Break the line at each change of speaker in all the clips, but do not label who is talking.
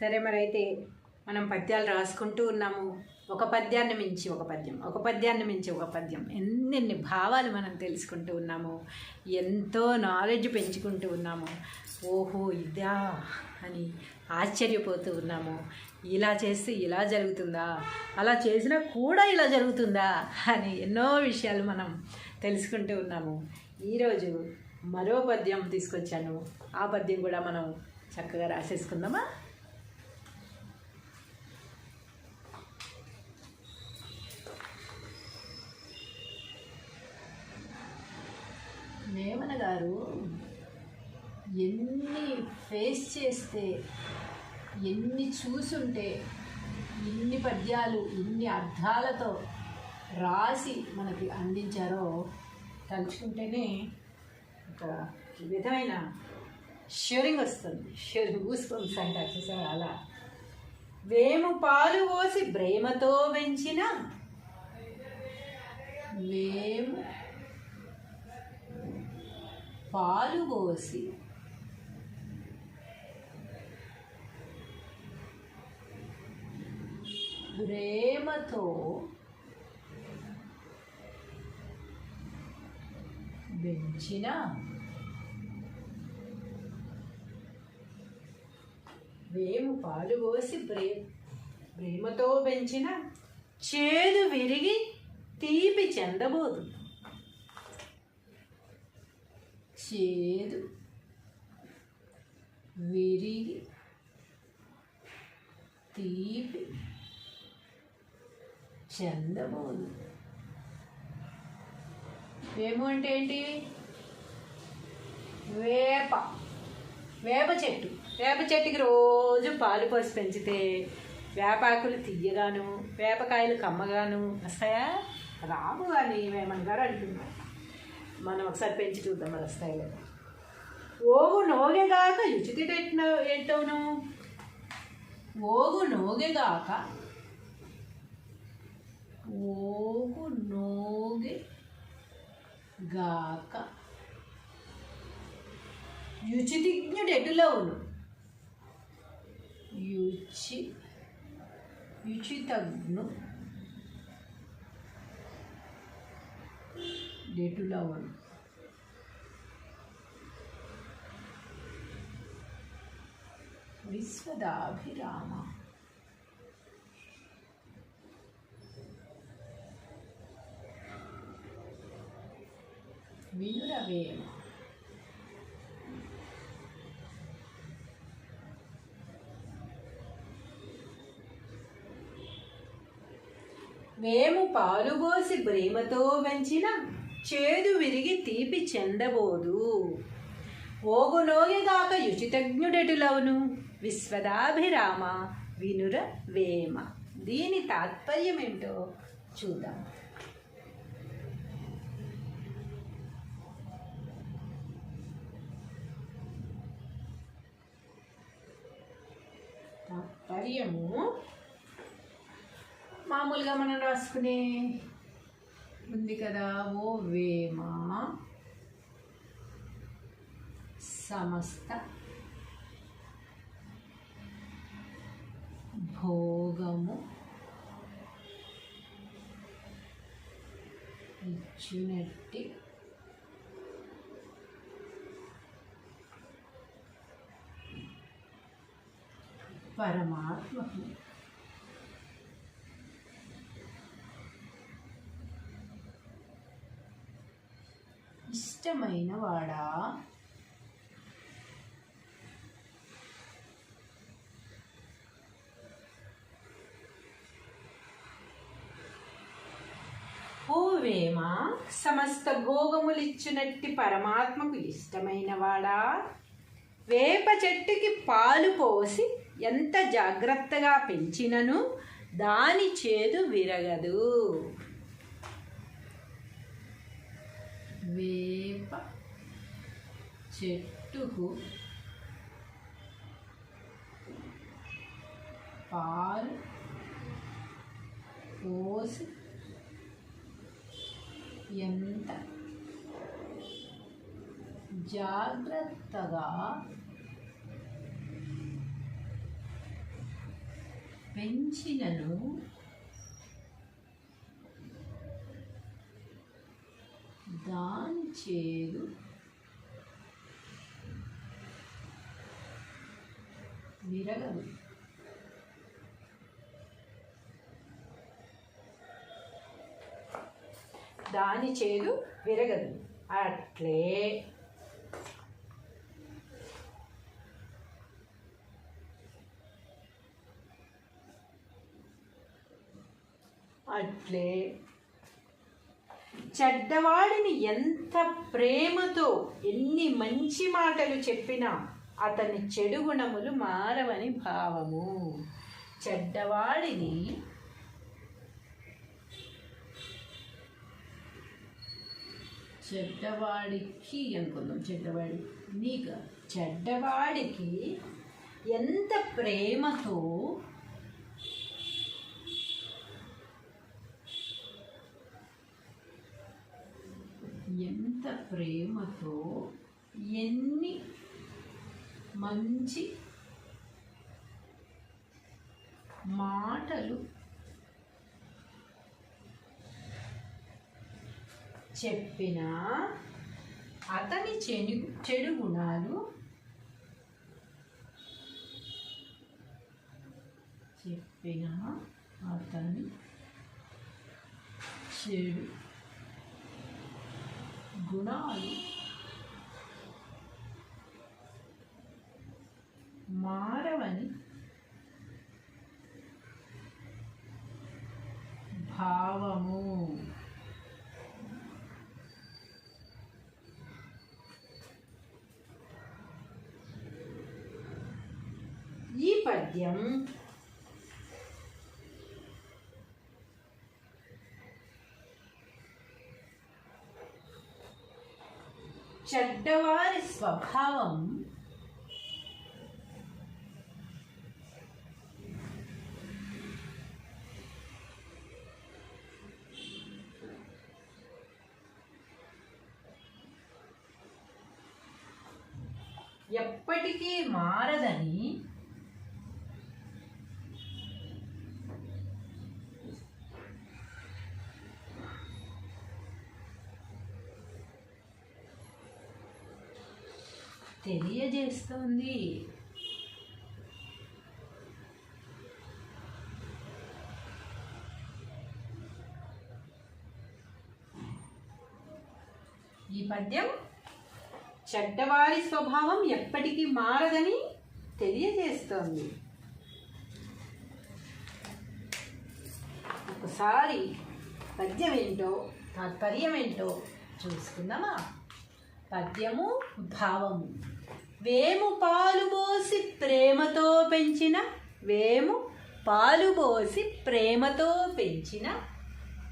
సరే మరైతే మనం పద్యాలు రాసుకుంటూ ఉన్నాము. ఒక పద్యాన్ని మించి ఒక పద్యం, ఒక పద్యాన్ని మించి ఒక పద్యం, ఎన్నెన్ని భావాలు మనం తెలుసుకుంటూ ఉన్నాము. ఎంతో నాలెడ్జ్ పెంచుకుంటూ ఉన్నాము. ఓహో ఇదా అని ఆశ్చర్యపోతూ ఉన్నాము. ఇలా చేస్తే ఇలా జరుగుతుందా, అలా చేసినా కూడా ఇలా జరుగుతుందా అని ఎన్నో విషయాలు మనం తెలుసుకుంటూ ఉన్నాము. ఈరోజు మరో పద్యం తీసుకొచ్చాను. ఆ పద్యం కూడా మనం చక్కగా రాసేసుకుందామా? వేమన గారు ఎన్ని ఫేస్ చేస్తే, ఎన్ని చూసుంటే, ఎన్ని పద్యాలు ఎన్ని అర్థాలతో రాసి మనకి అందించారో తలుచుకుంటేనే ఒక విధమైన షివరింగ్ వస్తుంది. షివరింగ్ గూస్బంప్స్ అంటారు చూసారా, అలా. వేము పాలు పోసి ప్రేమతో పెంచిన, వేము పాలు పోసి ప్రేమతో పెంచిన వేము పాలు పోసి ప్రేమతో పెంచిన చేదు విరిగి తీపి చెందబోదు. చేదు విరిగి తీపి చెందబోదు. వేము అంటే ఏంటి? వేప చెట్టు. వేప చెట్టుకి రోజు పాలు పోసి పెంచితే వేపాకులు తీయగాను, వేపకాయలు కమ్మగాను వస్తాయా? రావు అని వేమన గారు అంటున్నారు. మనం ఒకసారి పెంచి చూద్దాం, మరి వస్తాయి కదా. ఓగు నోగెగాక యుచితిటెట్న ఏంటవును? ఓగు నోగెగాక, ఓగు నోగె గాక యుచితిజ్ఞుడెటులవును. యుచితజ్ఞు డెటులవును. విశ్వదాభిరామ. వినురవేమ. వేము పాలుబోసి ప్రేమతో పెంచిన చేదు విరిగి తీపి చెందబోదు. ఓగునోగెగాక యుచితజ్ఞుడెటులవును. విశ్వదాభిరామ వినుర వేమ. దీని తాత్పర్యం ఏంటో చూద్దాం. తాత్పర్యము మామూలుగా మనం రాసుకునే ఉంది కదా. ఓ వేమ సమస్త భోగము ఇచ్చినట్టి పరమాత్మకు ఇష్టమైన వాడా. ఓ వేమ సమస్త భోగములిచ్చునట్టి పరమాత్మకు ఇష్టమైన వాడా. వేప చెట్టుకి పాలు పోసి ఎంత జాగ్రత్తగా పెంచినను దాని చేదు విరగదు. వేప చెట్టుకు పాలు పోసి ఎంత జాగ్రత్తగా పెంచినను దాని చేదు విరగదు. దాని చేదు విరగదు. అట్లే చెడ్డవాడిని ఎంత ప్రేమతో ఎన్ని మంచి మాటలు చెప్పినా అతని చెడు గుణములు మారవని భావము. చెడ్డవాడికి అనుకుందాం, చెడ్డవాడికి ఎంత ప్రేమతో ఎన్ని మంచి మాటలు చెప్పినా అతని చెడు గుణాలు మారవని భావము. ఈ పద్యం చెడ్డవారి స్వభావం ఎప్పటికీ మారదని తెలియజేస్తోంది. ఈ పద్యం చెడ్డవారి స్వభావం ఎప్పటికీ మారదని తెలియజేస్తోంది. ఒకసారి పద్యం ఏంటో తాత్పర్యం ఏంటో చూసుకుందామా. పద్యము భావము. వేము పాలు పోసి ప్రేమతో పెంచిన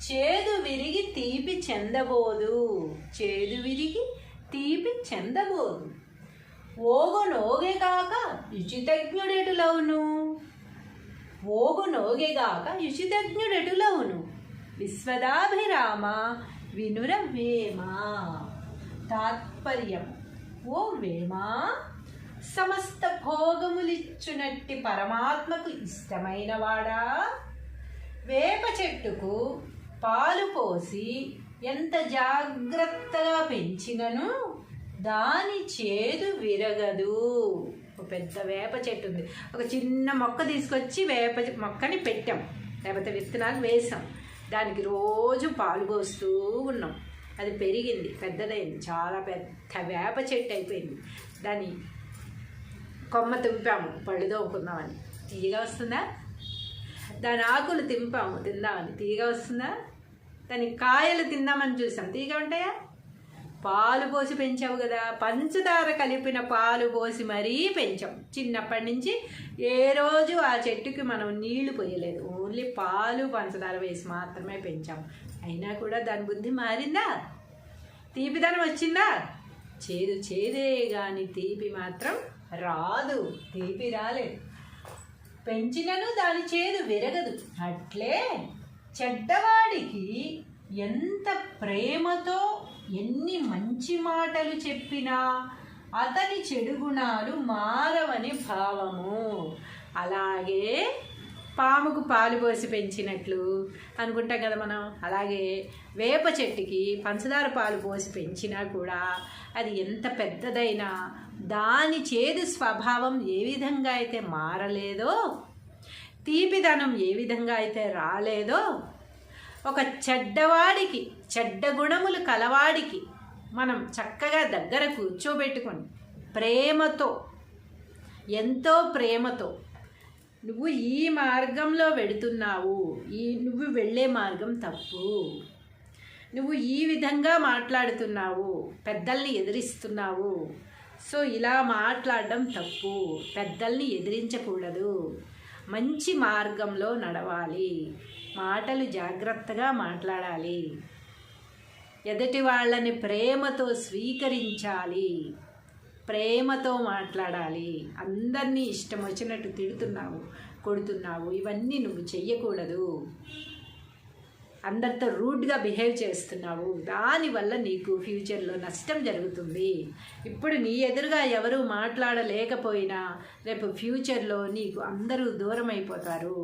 చేదు విరిగి తీపి చెందబోదు. ఓగునోగెగాక యుచితజ్ఞుడెటులవును విశ్వదాభిరామ వినురవేమా. తాత్పర్యం. ఓ వేమా, సమస్త భోగములిచ్చునట్టి పరమాత్మకు ఇష్టమైన వాడా, వేప చెట్టుకు పాలు పోసి ఎంత జాగ్రత్తగా పెంచినను దాని చేదు విరగదు. ఒక పెద్ద వేప చెట్టు ఉంది, ఒక చిన్న మొక్క తీసుకొచ్చి వేప మొక్కని పెట్టాం, లేకపోతే విత్తనాలు వేసాం, దానికి రోజు పాలు పోస్తూ ఉన్నాం. అది పెరిగింది, పెద్దదైంది, చాలా పెద్ద వేప చెట్టు అయిపోయింది. దాని కొమ్మ తింపాము పళ్ళు తోముకుందామని, తీయగా వస్తుందా? దాని ఆకులు తిందామని తీయగా వస్తుందా? దాని కాయలు తిందామని చూసాం, తీయగా ఉంటాయా? పాలు పోసి పెంచావు కదా, పంచదార కలిపిన పాలు పోసి మరీ పెంచాం. చిన్నప్పటి నుంచి ఏ రోజు ఆ చెట్టుకి మనం నీళ్లు పోయలేదు, ఓన్లీ పాలు పంచదార వేసి మాత్రమే పెంచాం. అయినా కూడా దాని బుద్ధి మారిందా? తీపిదనం వచ్చిందా? చేదే కానీ తీపి మాత్రం రాదు, తీపి రాలేదు. పెంచినను దాని చేదు విరగదు. అట్లే చెడ్డవాడికి ఎంత ప్రేమతో ఎన్ని మంచి మాటలు చెప్పినా అతని చెడు గుణాలు మారవని భావము. అలాగే పాముకు పాలు పోసి పెంచినట్లు అనుకుంటాం కదా మనం. అలాగే వేప చెట్టుకి పంచదార పాలు పోసి పెంచినా కూడా అది ఎంత పెద్దదైనా దాని చేదు స్వభావం ఏ విధంగా అయితే మారలేదో, తీపిదనం ఏ విధంగా అయితే రాలేదో, ఒక చెడ్డవాడికి, చెడ్డ గుణములు కలవాడికి మనం చక్కగా దగ్గర కూర్చోబెట్టుకొని ప్రేమతో, ఎంతో ప్రేమతో, నువ్వు ఈ మార్గంలో వెడుతున్నావు, నువ్వు వెళ్ళే మార్గం తప్పు, నువ్వు ఈ విధంగా మాట్లాడుతున్నావు, పెద్దల్ని ఎదిరిస్తున్నావు, సో ఇలా మాట్లాడడం తప్పు, పెద్దల్ని ఎదిరించకూడదు, మంచి మార్గంలో నడవాలి, మాటలు జాగ్రత్తగా మాట్లాడాలి, ఎదుటి వాళ్ళని ప్రేమతో స్వీకరించాలి, ప్రేమతో మాట్లాడాలి, అందరినీ ఇష్టం వచ్చినట్టు తిడుతున్నావు, కొడుతున్నావు, ఇవన్నీ నువ్వు చెయ్యకూడదు, అందరితో రూడ్గా బిహేవ్ చేస్తున్నావు, దానివల్ల నీకు ఫ్యూచర్లో నష్టం జరుగుతుంది. ఇప్పుడు నీ ఎదురుగా ఎవరు మాట్లాడలేకపోయినా రేపు ఫ్యూచర్లో నీకు అందరూ దూరం అయిపోతారు,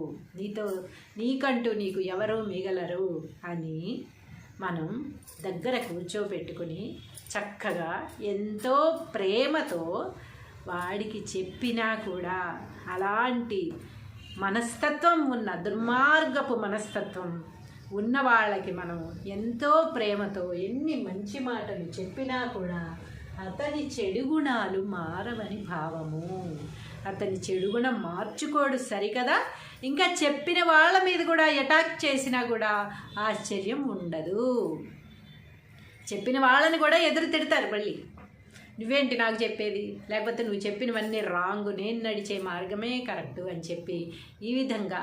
నీకంటూ నీకు ఎవరూ మిగలరు అని మనం దగ్గర కూర్చోబెట్టుకుని చక్కగా ఎంతో ప్రేమతో వాడికి చెప్పినా కూడా అలాంటి మనస్తత్వం ఉన్న, దుర్మార్గపు మనస్తత్వం ఉన్న వాళ్ళకి మనం ఎంతో ప్రేమతో ఎన్ని మంచి మాటలు చెప్పినా కూడా అతని చెడు గుణాలు మారవని భావము. అతని చెడు గుణం మార్చుకోడు సరికదా, ఇంకా చెప్పిన వాళ్ళ మీద కూడా అటాక్ చేసినా కూడా ఆశ్చర్యం ఉండదు. చెప్పిన వాళ్ళని కూడా ఎదురు తిడతారు మళ్ళీ, నువ్వేంటి నాకు చెప్పేది, లేకపోతే నువ్వు చెప్పినవన్నీ రాంగు, నేను నడిచే మార్గమే కరెక్టు అని చెప్పి ఈ విధంగా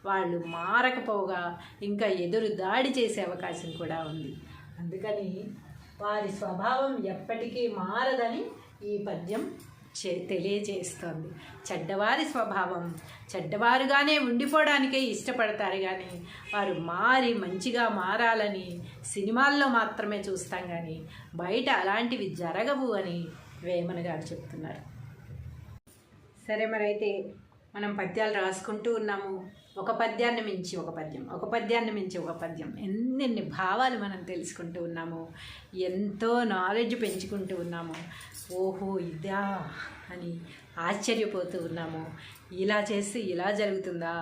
వాళ్ళు మారకపోగా ఇంకా ఎదురు దాడి చేసే అవకాశం కూడా ఉంది. అందుకని వారి స్వభావం ఎప్పటికీ మారదని ఈ పద్యం తెలియజేస్తోంది. చెడ్డవారి స్వభావం చెడ్డవారుగానే ఉండిపోవడానికే ఇష్టపడతారు, కానీ వారు మారి మంచిగా మారాలని సినిమాల్లో మాత్రమే చూస్తాం, కానీ బయట అలాంటివి జరగవు అని వేమన గారు చెప్తున్నారు. సరే, మరైతే మనం పద్యాలు రాసుకుంటూ ఉన్నాము. ఒక పద్యాన్ని మించి ఒక పద్యం, ఒక పద్యాన్ని మించి ఒక పద్యం, ఎన్నెన్ని భావాలు మనం తెలుసుకుంటూ ఉన్నాము, ఎంతో నాలెడ్జ్ పెంచుకుంటూ ఉన్నాము. ఓహో ఇదా అని ఆశ్చర్యపోతూ ఉన్నాము. ఇలా చేస్తే ఇలా జరుగుతుందా,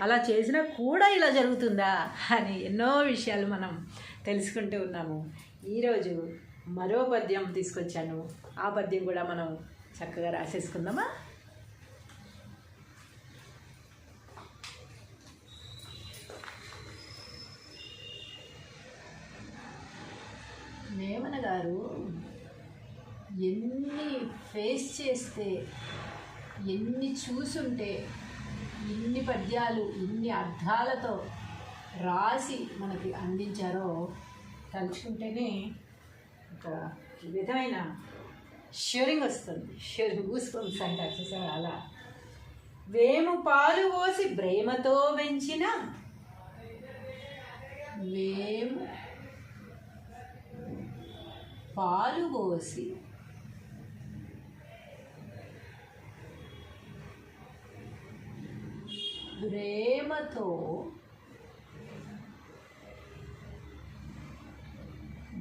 అలా చేసినా కూడా ఇలా జరుగుతుందా అని ఎన్నో విషయాలు మనం తెలుసుకుంటూ ఉన్నాము. ఈరోజు మరో పద్యం తీసుకొచ్చాను, ఆ పద్యం కూడా మనం చక్కగా రాసేసుకుందామా. వేమన గారు ఎన్ని ఫేస్ చేస్తే, ఎన్ని చూసుంటే, ఇన్ని పద్యాలు ఇన్ని అర్థాలతో రాసి మనకి అందించారో తలుచుకుంటేనే ఒక విధమైన షివరింగ్ వస్తుంది. షివరింగ్, గూస్బంప్స్ అంటారు చూసారా, అలా. వేము పాలు పోసి ప్రేమతో పెంచిన, వేము పాలు పోసి ప్రేమతో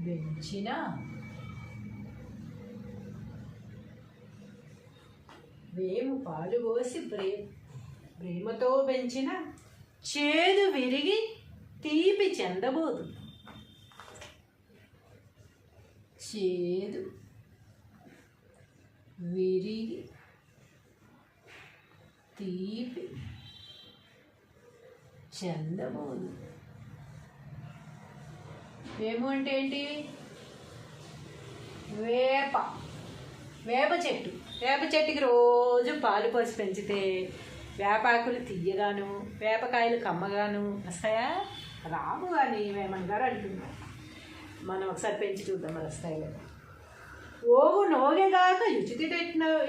పెంచిన, వేము పాలు పోసి ప్రేమతో పెంచిన, చేదు విరిగి తీపి చెందబోదు. చేదు విరిగి తీపి చెందబోదు. వేము అంటే ఏంటి? వేప చెట్టు. వేప చెట్టుకి రోజు పాలు పోసి పెంచితే వేపాకులు తీయగాను, వేపకాయలు కమ్మగాను వస్తాయా? రావు అని వేమన్ గారు అంటున్నారు. మనం ఒకసారి పెంచి చూద్దాం మరి వస్తాయి. ఓగు నోగెగాక యుచితిట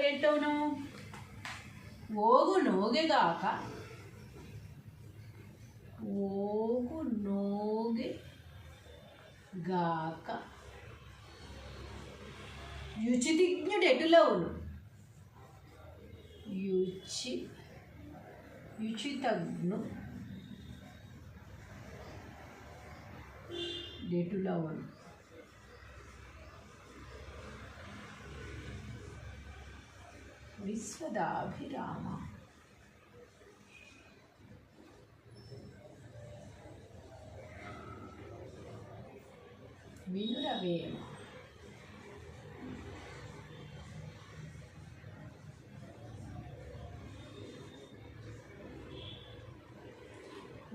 ఎట్టవును, ఓగు నోగెగాక, ఓగు నోగె గాక యుచితిజ్ఞుడు ఎటులవును, యుచితజ్ఞు డెటులవను విశ్వదాభిరామ వినురవేమ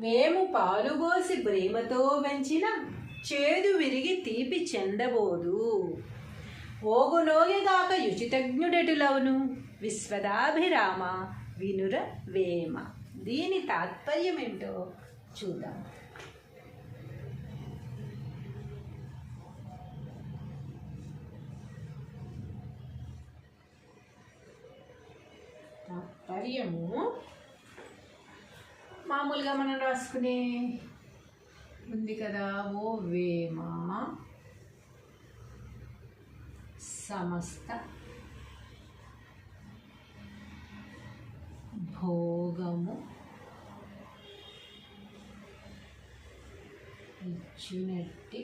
వేము పాలుబోసి ప్రేమతో వెంచిన చేదు విరిగి తీపి చెందబోదు ఓగునోయగాక యుచితజ్ఞుడెటులవును విశ్వదాభిరామ వినుర వేమ. దీని తాత్పర్యం ఏమిటో చూద్దాం. తాత్పర్యము మామూలుగా మనం రాసుకునే ఉంది కదా, ఓ వేమ సమస్త భోగము ఇచ్చునట్టి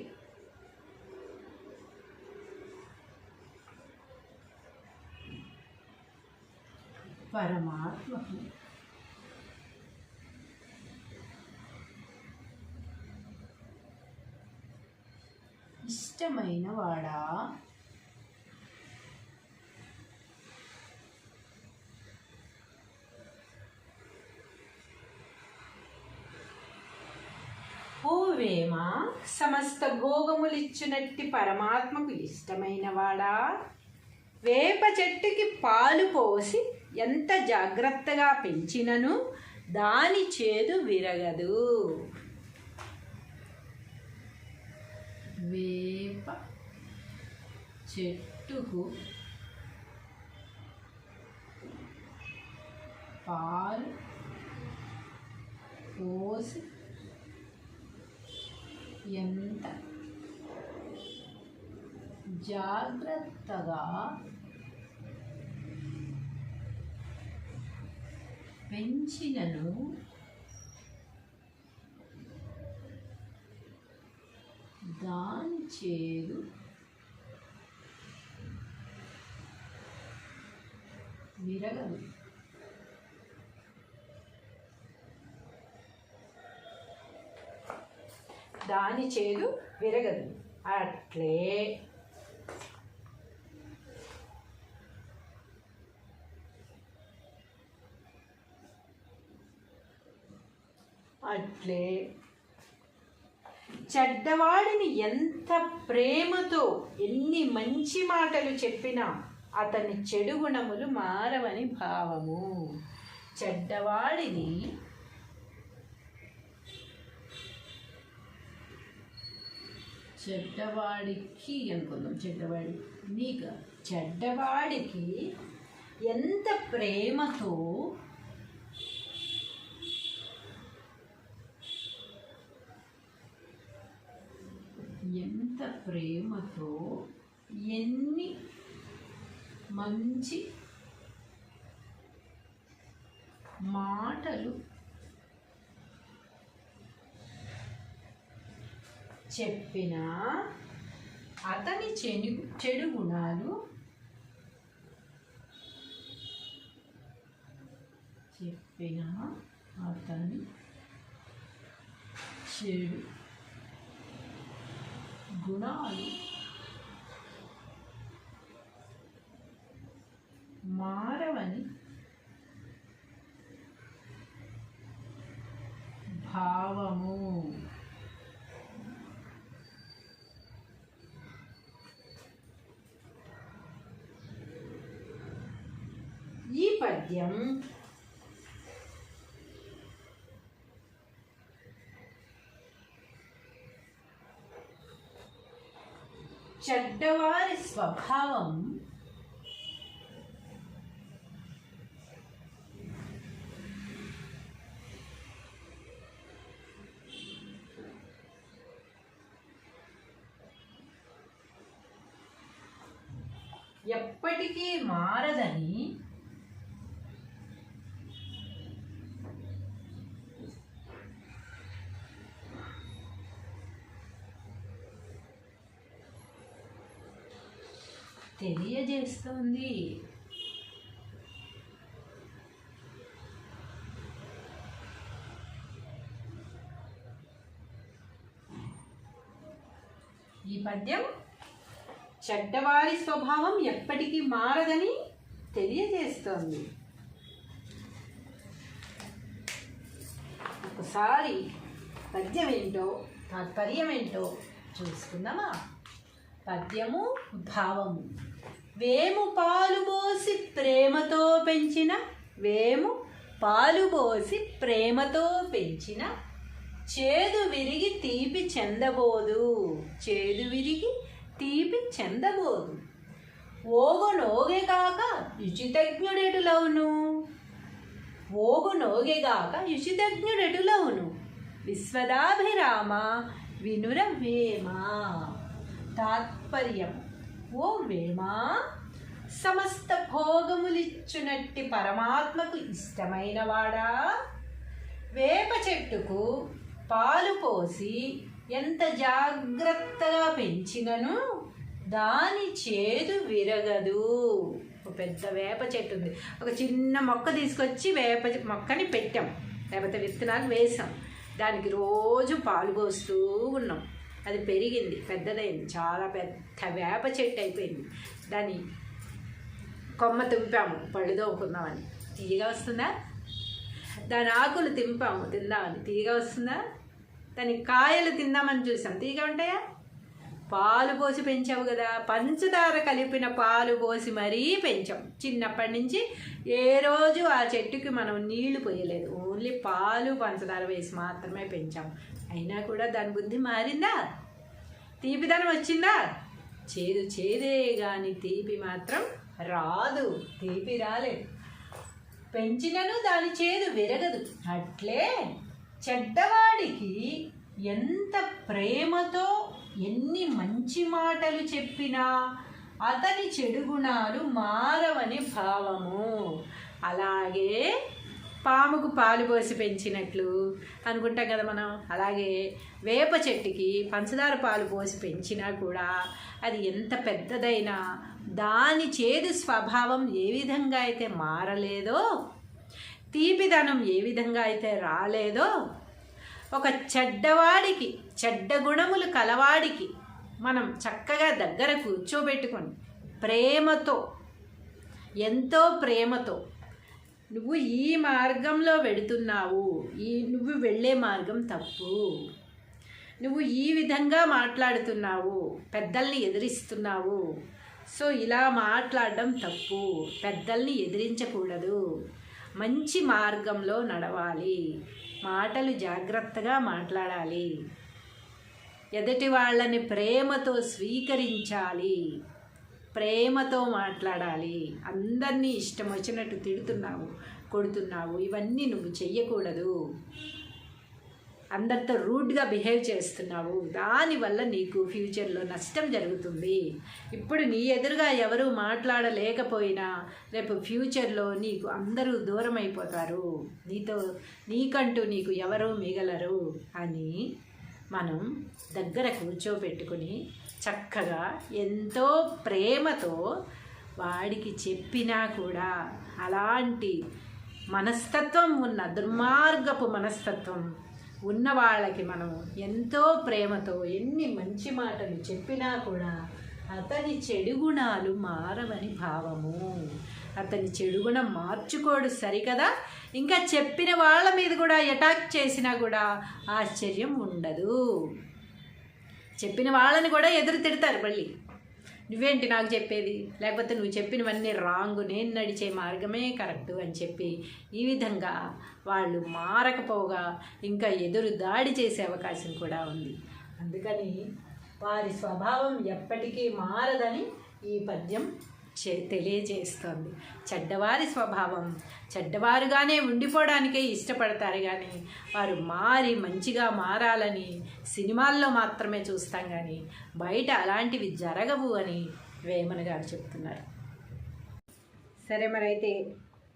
పరమాత్మకు ఇష్టమైన వాడా ఓ వేమ సమస్త భోగములిచ్చునట్టి పరమాత్మకు ఇష్టమైన వాడా, వేప చెట్టుకి పాలు పోసి ఎంత జాగ్రత్తగా పెంచినను దాని చేదు విరగదు. వేప చెట్టుకు పాలు పోసి ఎంత జాగ్రత్తగా పెంచినను దాని చేదు విరగదు. దాని చేదు విరగదు. అట్లే అట్లే చెడ్డవాడిని ఎంత ప్రేమతో ఎన్ని మంచి మాటలు చెప్పినా అతని చెడు గుణములు మారవని భావము. చెడ్డవాడిని చెడ్డవాడికి అనుకుందాం, చెడ్డవాడికి ఎంత ప్రేమతో ఎన్ని మంచి మాటలు చెప్పినా అతని చెడు గుణాలు మారవని భావము. ఈ పద్యం చెడ్డవారి స్వభావం ఎప్పటికీ మారదని తెలియజేస్తోంది. ఈ పద్యం చెడ్డవారి స్వభావం ఎప్పటికీ మారదని తెలియజేస్తోంది. ఒకసారి పద్యం ఏంటో తాత్పర్యం ఏంటో చూసుకుందామా? పద్యము భావము. వేము పాలు పోసి ప్రేమతో పెంచిన చేదు విరిగి తీపి చెందబోదు. ఓగు నోగెగాక యుచితజ్ఞుడెటులవును. విశ్వదాభిరామ వినురవేమా. తాత్పర్యం. ఓ వేమా, సమస్త భోగములిచ్చునట్టి పరమాత్మకు ఇష్టమైన వాడా, వేప చెట్టుకు పాలు పోసి ఎంత జాగ్రత్తగా పెంచినను దాని చేదు విరగదు. ఒక పెద్ద వేప చెట్టు ఉంది, ఒక చిన్న మొక్క తీసుకొచ్చి వేప మొక్కని పెట్టాం, లేకపోతే విత్తనాలు వేసాం, దానికి రోజు పాలు పోస్తూ ఉన్నాం. అది పెరిగింది, పెద్దదైంది, చాలా పెద్ద వేప చెట్టు అయిపోయింది. దాని కొమ్మ తుంపాము పళ్ళు తోముకుందామని, తీయగా వస్తుందా? దాని ఆకులు తిందామని తీయగా వస్తుందా? దాని కాయలు తిందామని చూసాం, తీయగా ఉంటాయా? పాలు పోసి పెంచావు కదా, పంచదార కలిపిన పాలు పోసి మరీ పెంచాం. చిన్నప్పటి నుంచి ఏ రోజు ఆ చెట్టుకి మనం నీళ్లు పోయలేదు, ఓన్లీ పాలు పంచదార వేసి మాత్రమే పెంచాం. అయినా కూడా దాని బుద్ధి మారిందా? తీపిదనం వచ్చిందా? చేదే కానీ తీపి మాత్రం రాదు, తీపి రాలేదు. పెంచినను దాని చేదు విరగదు. అట్లే చెడ్డవాడికి ఎంత ప్రేమతో ఎన్ని మంచి మాటలు చెప్పినా అతని చెడు గుణాలు మారవని భావము. అలాగే పాముకు పాలు పోసి పెంచినట్లు అనుకుంటాం కదా మనం. అలాగే వేప చెట్టుకి పంచదార పాలు పోసి పెంచినా కూడా అది ఎంత పెద్దదైనా దాని చేదు స్వభావం ఏ విధంగా అయితే మారలేదో, తీపిదనం ఏ విధంగా అయితే రాలేదో, ఒక చెడ్డవాడికి, చెడ్డ గుణములు కలవాడికి మనం చక్కగా దగ్గర కూర్చోబెట్టుకొని ప్రేమతో, ఎంతో ప్రేమతో, నువ్వు ఈ మార్గంలో వెడుతున్నావు, నువ్వు వెళ్ళే మార్గం తప్పు, నువ్వు ఈ విధంగా మాట్లాడుతున్నావు, పెద్దల్ని ఎదిరిస్తున్నావు, సో ఇలా మాట్లాడడం తప్పు, పెద్దల్ని ఎదిరించకూడదు, మంచి మార్గంలో నడవాలి, మాటలు జాగ్రత్తగా మాట్లాడాలి, ఎదుటి వాళ్ళని ప్రేమతో స్వీకరించాలి, ప్రేమతో మాట్లాడాలి. అందరినీ ఇష్టం వచ్చినట్టు తిడుతున్నావు, కొడుతున్నావు, ఇవన్నీ నువ్వు చెయ్యకూడదు. అందరితో రూడ్గా బిహేవ్ చేస్తున్నావు, దానివల్ల నీకు ఫ్యూచర్లో నష్టం జరుగుతుంది. ఇప్పుడు నీ ఎదురుగా ఎవరు మాట్లాడలేకపోయినా రేపు ఫ్యూచర్లో నీకు అందరూ దూరం అయిపోతారు, నీకంటూ నీకు ఎవరూ మిగలరు అని మనం దగ్గర కూర్చోబెట్టుకుని చక్కగా ఎంతో ప్రేమతో వాడికి చెప్పినా కూడా అలాంటి మనస్తత్వం ఉన్న, దుర్మార్గపు మనస్తత్వం ఉన్న వాళ్ళకి మనం ఎంతో ప్రేమతో ఎన్ని మంచి మాటలు చెప్పినా కూడా అతని చెడు గుణాలు మారవని భావము. అతని చెడు గుణం మార్చుకోడు సరికదా, ఇంకా చెప్పిన వాళ్ళ మీద కూడా అటాక్ చేసినా కూడా ఆశ్చర్యం ఉండదు. చెప్పిన వాళ్ళని కూడా ఎదురు తిడతారు మళ్ళీ, నువ్వేంటి నాకు చెప్పేది, లేకపోతే నువ్వు చెప్పినవన్నీ రాంగు, నేను నడిచే మార్గమే కరెక్టు అని చెప్పి ఈ విధంగా వాళ్ళు మారకపోగా ఇంకా ఎదురు దాడి చేసే అవకాశం కూడా ఉంది. అందుకని వారి స్వభావం ఎప్పటికీ మారదని ఈ పద్యం తెలియజేస్తోంది. చెడ్డవారి స్వభావం చెడ్డవారుగానే ఉండిపోవడానికే ఇష్టపడతారు, కానీ వారు మారి మంచిగా మారాలని సినిమాల్లో మాత్రమే చూస్తాం, కానీ బయట అలాంటివి జరగవు అని వేమన గారు చెప్తున్నారు. సరే, మరైతే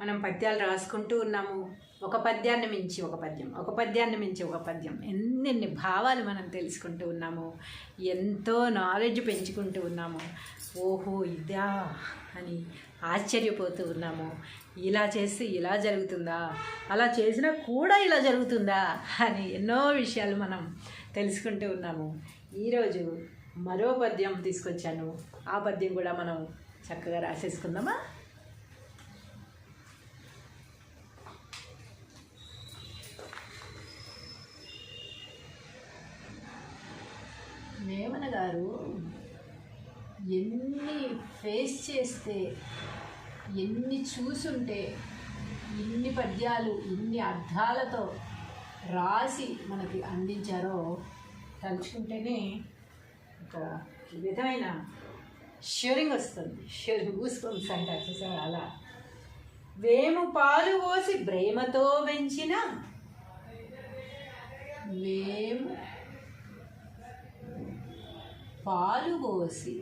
మనం పద్యాలు రాసుకుంటూ ఉన్నాము. ఒక పద్యాన్ని మించి ఒక పద్యం, ఒక పద్యాన్ని మించి ఒక పద్యం, ఎన్నెన్ని భావాలు మనం తెలుసుకుంటూ ఉన్నాము, ఎంతో నాలెడ్జ్ పెంచుకుంటూ ఉన్నాము. ఓహో ఇదా అని ఆశ్చర్యపోతూ ఉన్నాము. ఇలా చేస్తే ఇలా జరుగుతుందా, అలా చేసినా కూడా ఇలా జరుగుతుందా అని ఎన్నో విషయాలు మనం తెలుసుకుంటూ ఉన్నాము. ఈరోజు మరో పద్యం తీసుకొచ్చాను. ఆ పద్యం కూడా మనం చక్కగా రాసేసుకుందామా? వేమన గారు ఎన్ని ఫేస్ చేస్తే, ఎన్ని చూసుంటే, ఇన్ని పద్యాలు ఇన్ని అర్థాలతో రాసి మనకి అందించారో తలుచుకుంటేనే ఒక విధమైన షూరింగ్ వస్తుంది. షూరింగ్ గూస్బంప్స్ అంటారు చూసారా, అలా. వేము పాలు పోసి ప్రేమతో పెంచిన, వేము పాలు పోసి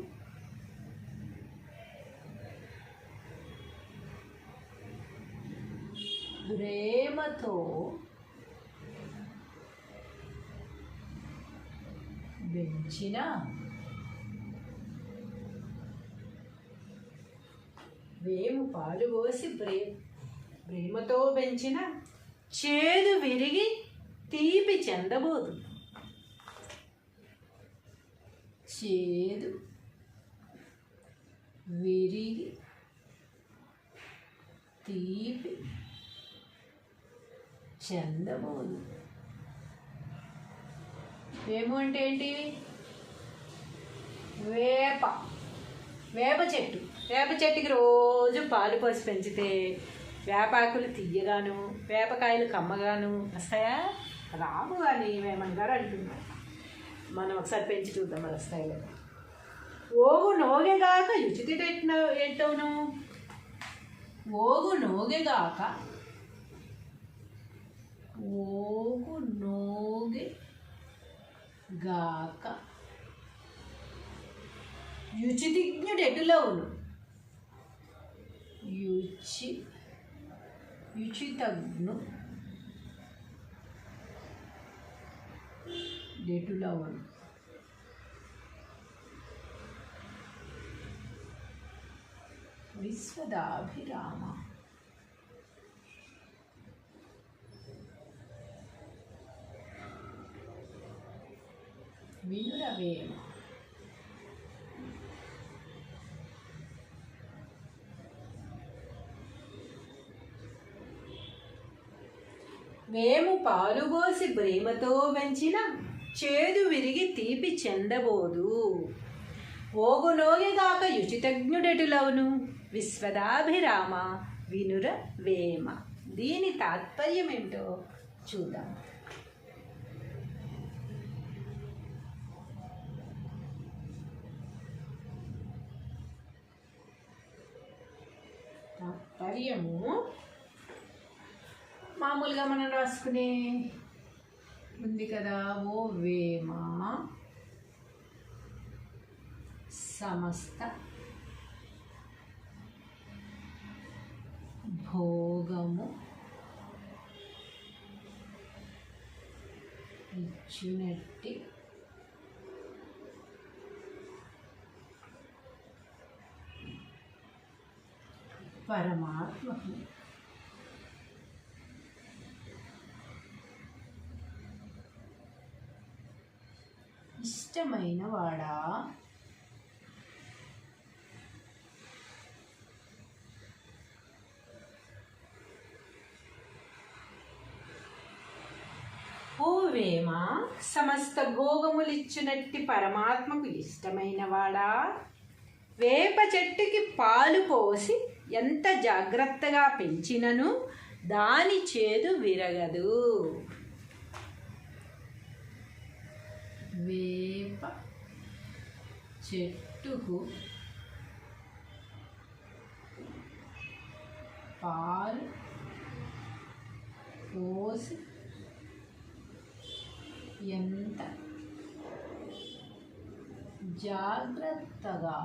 ప్రేమతో పెంచిన వేము పాలు పోసి ప్రేమతో పెంచిన చేదు విరిగి తీపి చెందబోదు. చేదు విరిగి తీపి చెందబోదు. వేము అంటే ఏంటి? వేప చెట్టు. వేప చెట్టుకి రోజు పాలు పోసి పెంచితే వేపాకులు తీయగాను, వేపకాయలు కమ్మగాను వస్తాయా? రావు అని వేమన్ గారు అంటున్నారు. మనం ఒకసారి పెంచి చూద్దాం మరి వస్తాయి. ఓగు నోగెగాక యుచితి ఎట్టవును. ఓగు నోగెగాక, ఓగు నోగె గాక యుచితిజ్ఞుడెటులవును. యుచితజ్ఞు డెటులవును. విశ్వదాభిరామ. వినురవేమ. వేము పాలుబోసి ప్రేమతో పెంచిన చేదు విరిగి తీపి చెందబోదు. ఓగునోగిగాక యుచితజ్ఞుడెటులవును. విశ్వదాభిరామ వినుర వేమ. దీని తాత్పర్యం ఏమిటో చూద్దాం. తాత్పర్యము మామూలుగా మనం రాసుకునే ఉంది కదా. ఓ వేమ సమస్త భోగము ఇచ్చినట్టి పరమాత్మకు ఇష్టమైన వాడా. ఓ వేమ సమస్త భోగములిచ్చునట్టి పరమాత్మకు ఇష్టమైన వాడా. వేప చెట్టుకి పాలు పోసి ఎంత జాగ్రత్తగా పెంచినను దాని చేదు విరగదు. వేప చెట్టుకు పాలు పోసి ఎంత జాగ్రత్తగా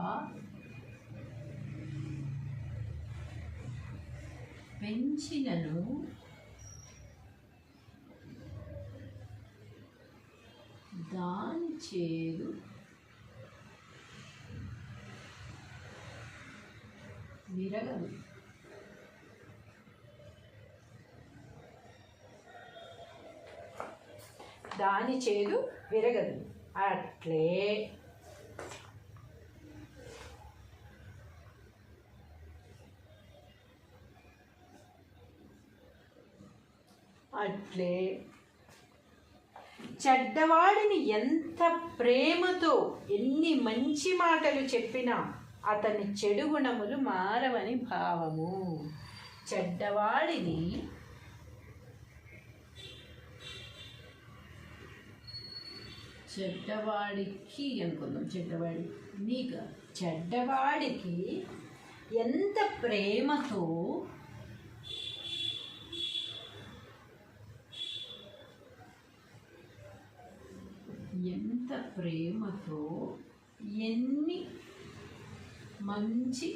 పెంచినను దాని చేదు విరగదు. దాని చేదు విరగదు. అట్లే అట్లే చెడ్డవాడిని ఎంత ప్రేమతో ఎన్ని మంచి మాటలు చెప్పినా అతని చెడు గుణములు మారవని భావము. చెడ్డవాడిని చెడ్డవాడికి అనుకుందాం, చెడ్డవాడికి ఎంత ప్రేమతో ఎన్ని మంచి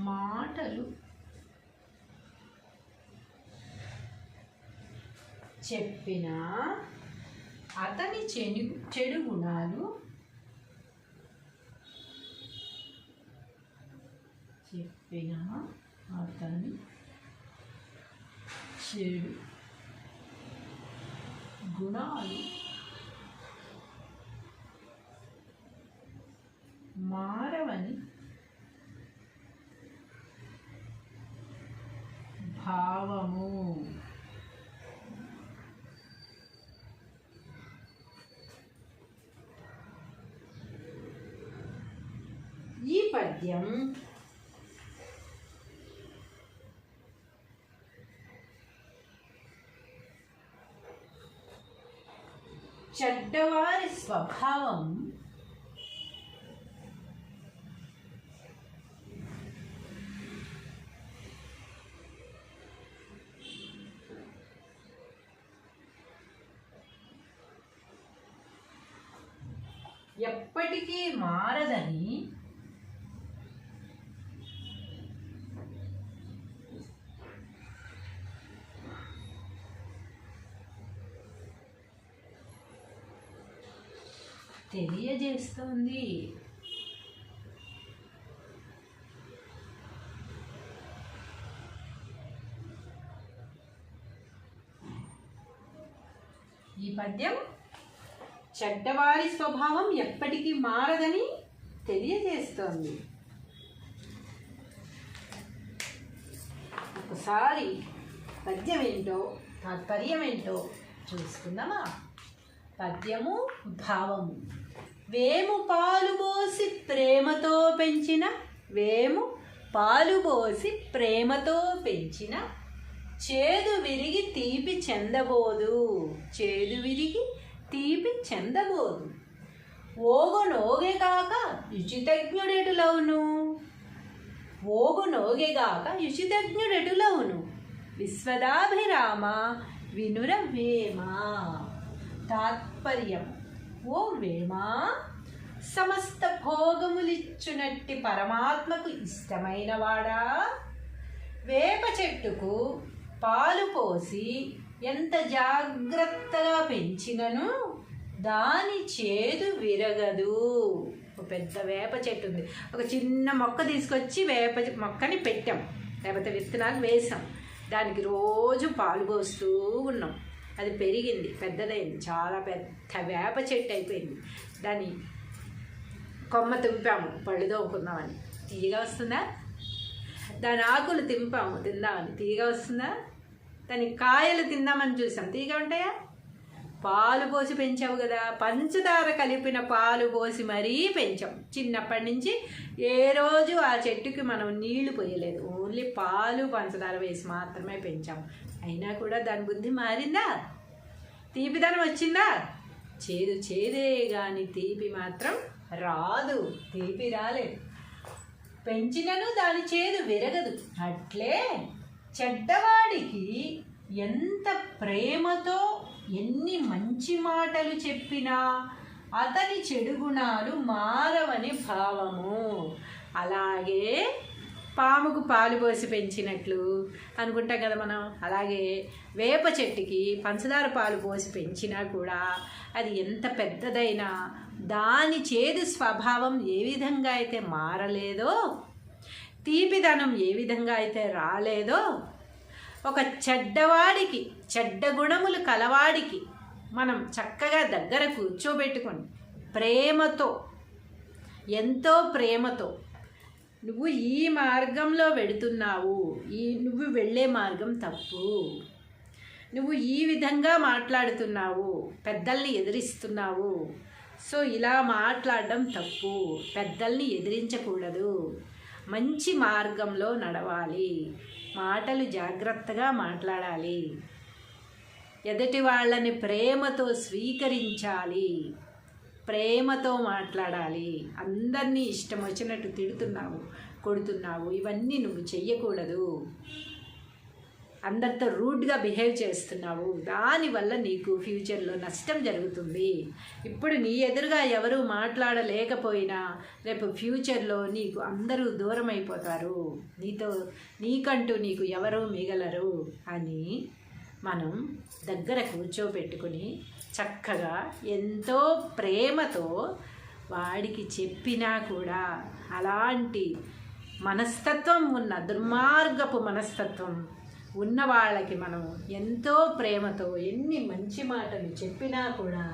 మాటలు చెప్పినా అతని చెడు గుణాలు మారవని భావము. ఈ పద్యం చెడ్డవారి స్వభావం ఎప్పటికీ మారదని తెలియజేస్తుంది. ఈ పద్యం చెడ్డవారి స్వభావం ఎప్పటికీ మారదని తెలియజేస్తోంది. ఒకసారి పద్యం ఏంటో తాత్పర్యం ఏంటో చూసుకుందామా. పద్యము భావము. వేము పాలు పోసి ప్రేమతో పెంచిన చేదు విరిగి తీపి చెందబోదు. ఓగు నోగెగాక యుచితజ్ఞుడెటులవును విశ్వదాభిరామ వినురవేమ. తాత్పర్యం. ఓ వేమా, సమస్త భోగములిచ్చునట్టి పరమాత్మకు ఇష్టమైన వాడా, వేప చెట్టుకు పాలు పోసి ఎంత జాగ్రత్తగా పెంచినను దాని చేదు విరగదు. ఒక పెద్ద వేప చెట్టు ఉంది. ఒక చిన్న మొక్క తీసుకొచ్చి వేప మొక్కని పెట్టాం, లేకపోతే విత్తనాలు వేసాం. దానికి రోజు పాలు పోస్తూ ఉన్నాం. అది పెరిగింది, పెద్దదైంది, చాలా పెద్ద వేప చెట్టు అయిపోయింది. దాని కొమ్మ తింపాము పళ్ళు తోముకుందామని, తీయగా వస్తుందా? దాని ఆకులు తిందామని తీయగా వస్తుందా? దాని కాయలు తిందామని చూసాం, తీయగా ఉంటాయా? పాలు పోసి పెంచావు కదా, పంచదార కలిపిన పాలు పోసి మరీ పెంచాం. చిన్నప్పటి నుంచి ఏ రోజు ఆ చెట్టుకి మనం నీళ్లు పోయలేదు, ఓన్లీ పాలు పంచదార వేసి మాత్రమే పెంచాం. అయినా కూడా దాని బుద్ధి మారిందా? తీపిదనం వచ్చిందా? చేదే కానీ తీపి మాత్రం రాదు, తీపి రాలేదు. పెంచినను దాని చేదు విరగదు. అట్లే చెడ్డవాడికి ఎంత ప్రేమతో ఎన్ని మంచి మాటలు చెప్పినా అతని చెడు గుణాలు మారవని భావము. అలాగే పాముకు పాలు పోసి పెంచినట్లు అనుకుంటాం కదా మనం. అలాగే వేప చెట్టుకి పంచదార పాలు పోసి పెంచినా కూడా అది ఎంత పెద్దదైనా దాని చేదు స్వభావం ఏ విధంగా అయితే మారలేదో, తీపిదనం ఏ విధంగా అయితే రాలేదో, ఒక చెడ్డవాడికి, చెడ్డ గుణములు కలవాడికి మనం చక్కగా దగ్గర కూర్చోబెట్టుకొని ప్రేమతో, ఎంతో ప్రేమతో, నువ్వు ఈ మార్గంలో వెడుతున్నావు, నువ్వు వెళ్ళే మార్గం తప్పు, నువ్వు ఈ విధంగా మాట్లాడుతున్నావు, పెద్దల్ని ఎదిరిస్తున్నావు, సో ఇలా మాట్లాడడం తప్పు, పెద్దల్ని ఎదిరించకూడదు, మంచి మార్గంలో నడవాలి, మాటలు జాగ్రత్తగా మాట్లాడాలి, ఎదుటి వాళ్ళని ప్రేమతో స్వీకరించాలి, ప్రేమతో మాట్లాడాలి, అందరినీ ఇష్టం వచ్చినట్టు తిడుతున్నావు, కొడుతున్నావు, ఇవన్నీ నువ్వు చెయ్యకూడదు, అందరితో రూడ్గా బిహేవ్ చేస్తున్నావు, దానివల్ల నీకు ఫ్యూచర్లో నష్టం జరుగుతుంది. ఇప్పుడు నీ ఎదురుగా ఎవరు మాట్లాడలేకపోయినా రేపు ఫ్యూచర్లో నీకు అందరూ దూరం అయిపోతారు, నీకంటూ నీకు ఎవరు మిగలరు అని మనం దగ్గర కూర్చోబెట్టుకుని చక్కగా ఎంతో ప్రేమతో వాడికి చెప్పినా కూడా అలాంటి మనస్తత్వం ఉన్న, దుర్మార్గపు మనస్తత్వం ఉన్న వాళ్ళకి మనం ఎంతో ప్రేమతో ఎన్ని మంచి మాటలు చెప్పినా కూడా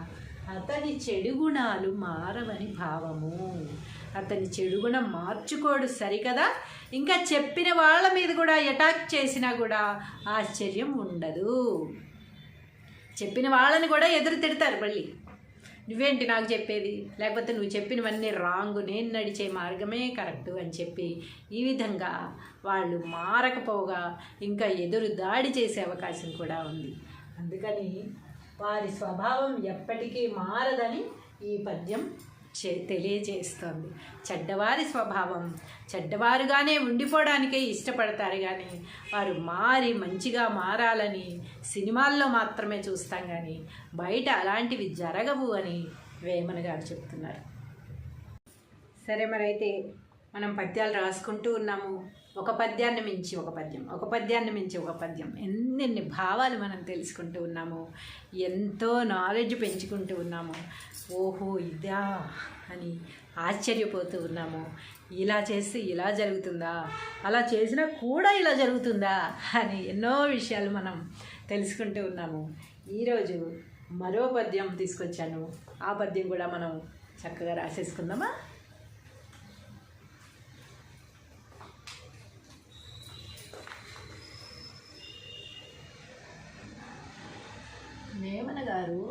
అతని చెడు గుణాలు మారవని భావము. అతని చెడు గుణం మార్చుకోడు సరికదా, ఇంకా చెప్పిన వాళ్ళ మీద కూడా అటాక్ చేసినా కూడా ఆశ్చర్యం ఉండదు. చెప్పిన వాళ్ళని కూడా ఎదురు తిడతారు మళ్ళీ, నువ్వేంటి నాకు చెప్పేది, లేకపోతే నువ్వు చెప్పినవన్నీ రాంగు, నేను నడిచే మార్గమే కరెక్టు అని చెప్పి ఈ విధంగా వాళ్ళు మారకపోగా ఇంకా ఎదురు దాడి చేసే అవకాశం కూడా ఉంది. అందుకని వారి స్వభావం ఎప్పటికీ మారదని ఈ పద్యం తెలియజేస్తోంది. చెడ్డవారి స్వభావం చెడ్డవారుగానే ఉండిపోవడానికే ఇష్టపడతారు, కానీ వారు మారి మంచిగా మారాలని సినిమాల్లో మాత్రమే చూస్తాం, కానీ బయట అలాంటివి జరగవు అని వేమన గారు చెప్తున్నారు. సరే, మరైతే మనం పద్యాలు రాసుకుంటూ ఉన్నాము. ఒక పద్యాన్ని మించి ఒక పద్యం, ఒక పద్యాన్ని మించి ఒక పద్యం, ఎన్నెన్ని భావాలు మనం తెలుసుకుంటూ ఉన్నాము, ఎంతో నాలెడ్జ్ పెంచుకుంటూ ఉన్నాము. ఓహో ఇదా అని ఆశ్చర్యపోతూ ఉన్నాము. ఇలా చేస్తే ఇలా జరుగుతుందా, అలా చేసినా కూడా ఇలా జరుగుతుందా అని ఎన్నో విషయాలు మనం తెలుసుకుంటూ ఉన్నాము. ఈరోజు మరో పద్యం తీసుకొచ్చాను, ఆ పద్యం కూడా మనం చక్కగా రాసేసుకుందామా. వేమన గారు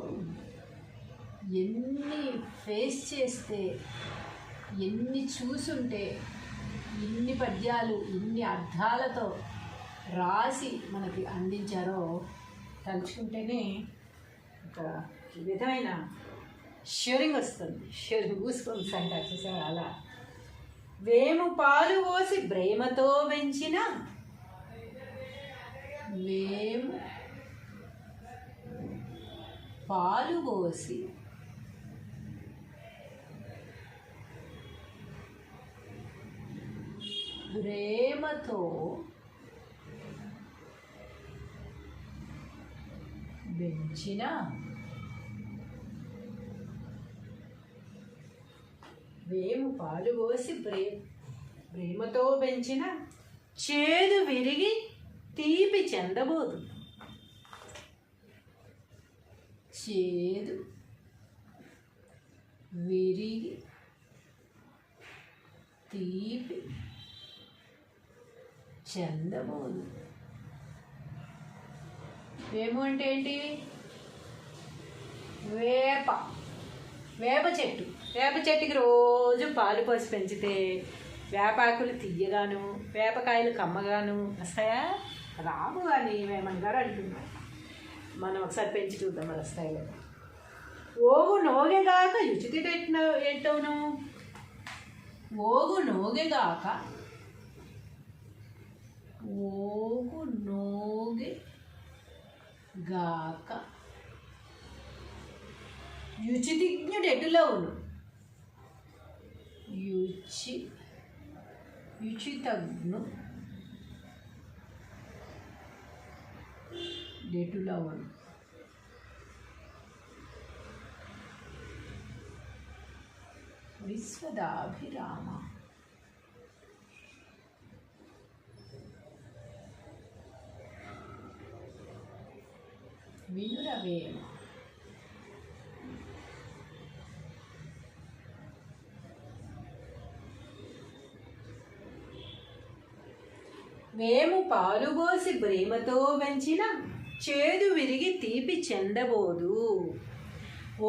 ఎన్ని ఫేస్ చేస్తే, ఎన్ని చూసుంటే, ఇన్ని పద్యాలు ఇన్ని అర్థాలతో రాసి మనకి అందించారో తలుచుకుంటేనే ఒక విధమైన షివరింగ్ వస్తుంది. షివరింగ్ గూస్బంప్స్ అంటారు చూసారా, అలా. వేము పాలు పోసి ప్రేమతో పెంచిన, వేము పాలు పోసి ప్రేమతో పెంచిన, వేము పాలు పోసి ప్రేమతో పెంచిన, చేదు విరిగి తీపి చెందబోదు. చేదు విరిగి తీపి చెందబోదు. వేము అంటే ఏంటి? వేప చెట్టు. వేప చెట్టుకి రోజు పాలు పోసి పెంచితే వేపాకులు తీయగాను, వేపకాయలు కమ్మగాను వస్తాయా? రావు అని వేమన గారు అంటున్నారు. మనం ఒకసారి పెంచి చూద్దాం మన వస్తాయిలో. ఓగు నోగెగాక యుచితి ఎట్టవును, ఓగు నోగెగాక, ఓగు నోగె గాక యుచితిజ్ఞుడు ఎటులోను, యుచి యుచితజ్ఞు డెటులవను విశ్వదాభిరామ వినురవేమ మేము పాలుబోసి ప్రేమతో పెంచిన చేదు విరిగి తీపి చెందబోదు.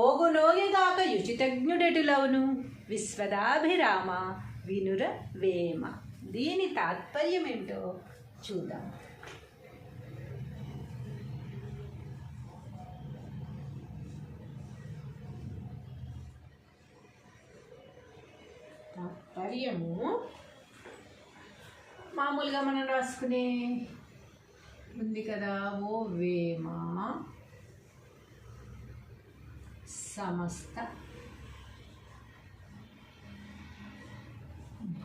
ఓగునోగిగాక యుచితజ్ఞుడెటులవును విశ్వదాభిరామ వినుర వేమ. దీని తాత్పర్యం ఏమిటో చూద్దాం. తాత్పర్యము మామూలుగా మనం రాసుకునే ఉంది కదా. ఓ వేమ సమస్త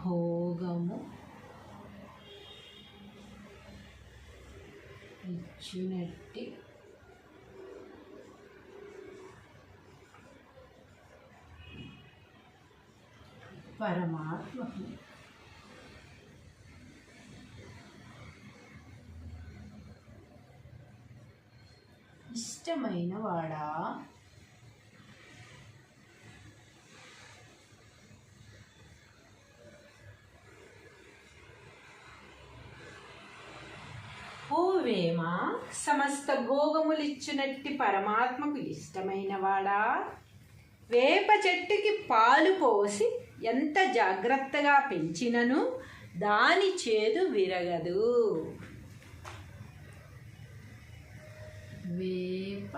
భోగము ఇచ్చినట్టి పరమాత్మకు ఇష్టమైన వాడా ఓ వేమ సమస్త భోగములిచ్చునట్టి పరమాత్మకు ఇష్టమైన వాడా, వేప చెట్టుకి పాలు పోసి ఎంత జాగ్రత్తగా పెంచినను దాని చేదు విరగదు. వేప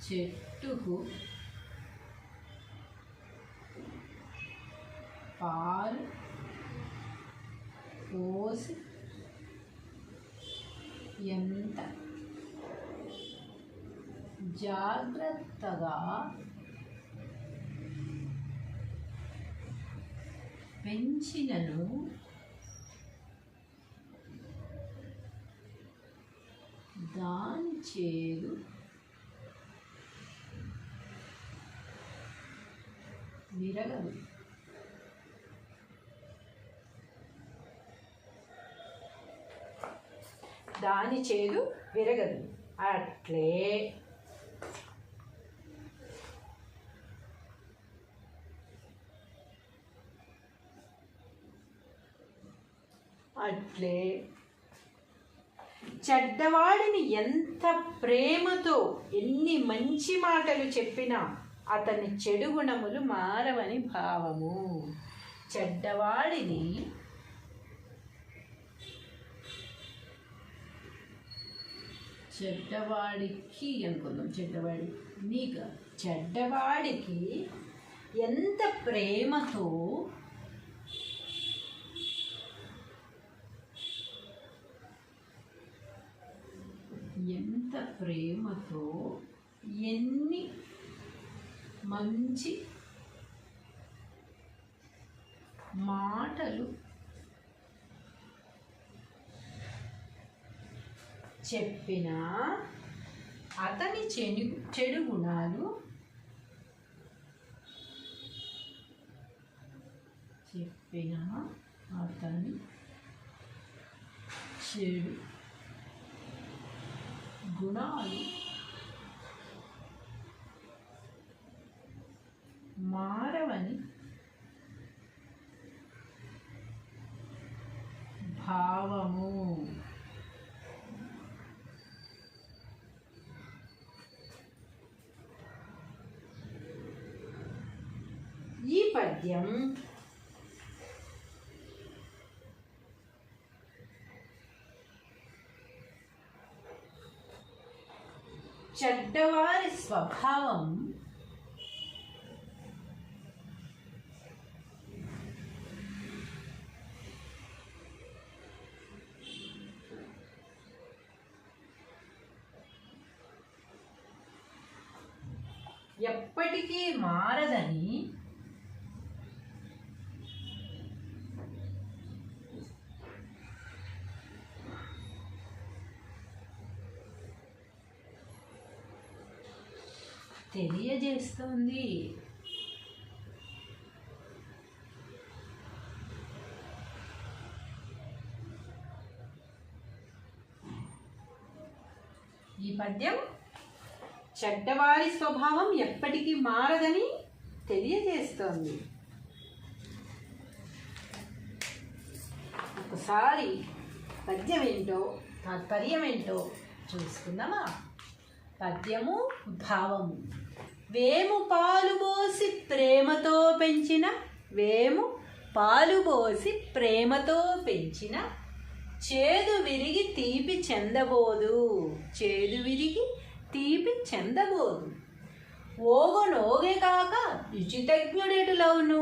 చెట్టుకు పాలు పోసి ఎంత జాగ్రత్తగా పెంచినను దాని చేదు విరగదు. దాని చేదు విరగదు. అట్లే అట్లే చెడ్డవాడిని ఎంత ప్రేమతో ఎన్ని మంచి మాటలు చెప్పినా అతని చెడు గుణములు మారవని భావము. చెడ్డవాడిని చెడ్డవాడికి అనుకుందాం, చెడ్డవాడికి ఎంత ప్రేమతో ఎన్ని మంచి మాటలు చెప్పినా అతని చెడు గుణాలు మారవని భావము. ఈ పద్యం చెడ్డవారి స్వభావం ఎప్పటికీ మారదని తెలియజేస్తోంది. ఈ పద్యం చెడ్డవారి స్వభావం ఎప్పటికీ మారదని తెలియజేస్తోంది. ఒకసారి పద్యం ఏంటో తాత్పర్యం ఏంటో చూసుకుందామా. పద్యము భావము. వేము పాలు పోసి ప్రేమతో పెంచిన చేదు విరిగి తీపి చెందబోదు. ఓగు నోగెగాక యుచితజ్ఞుడెటులవును.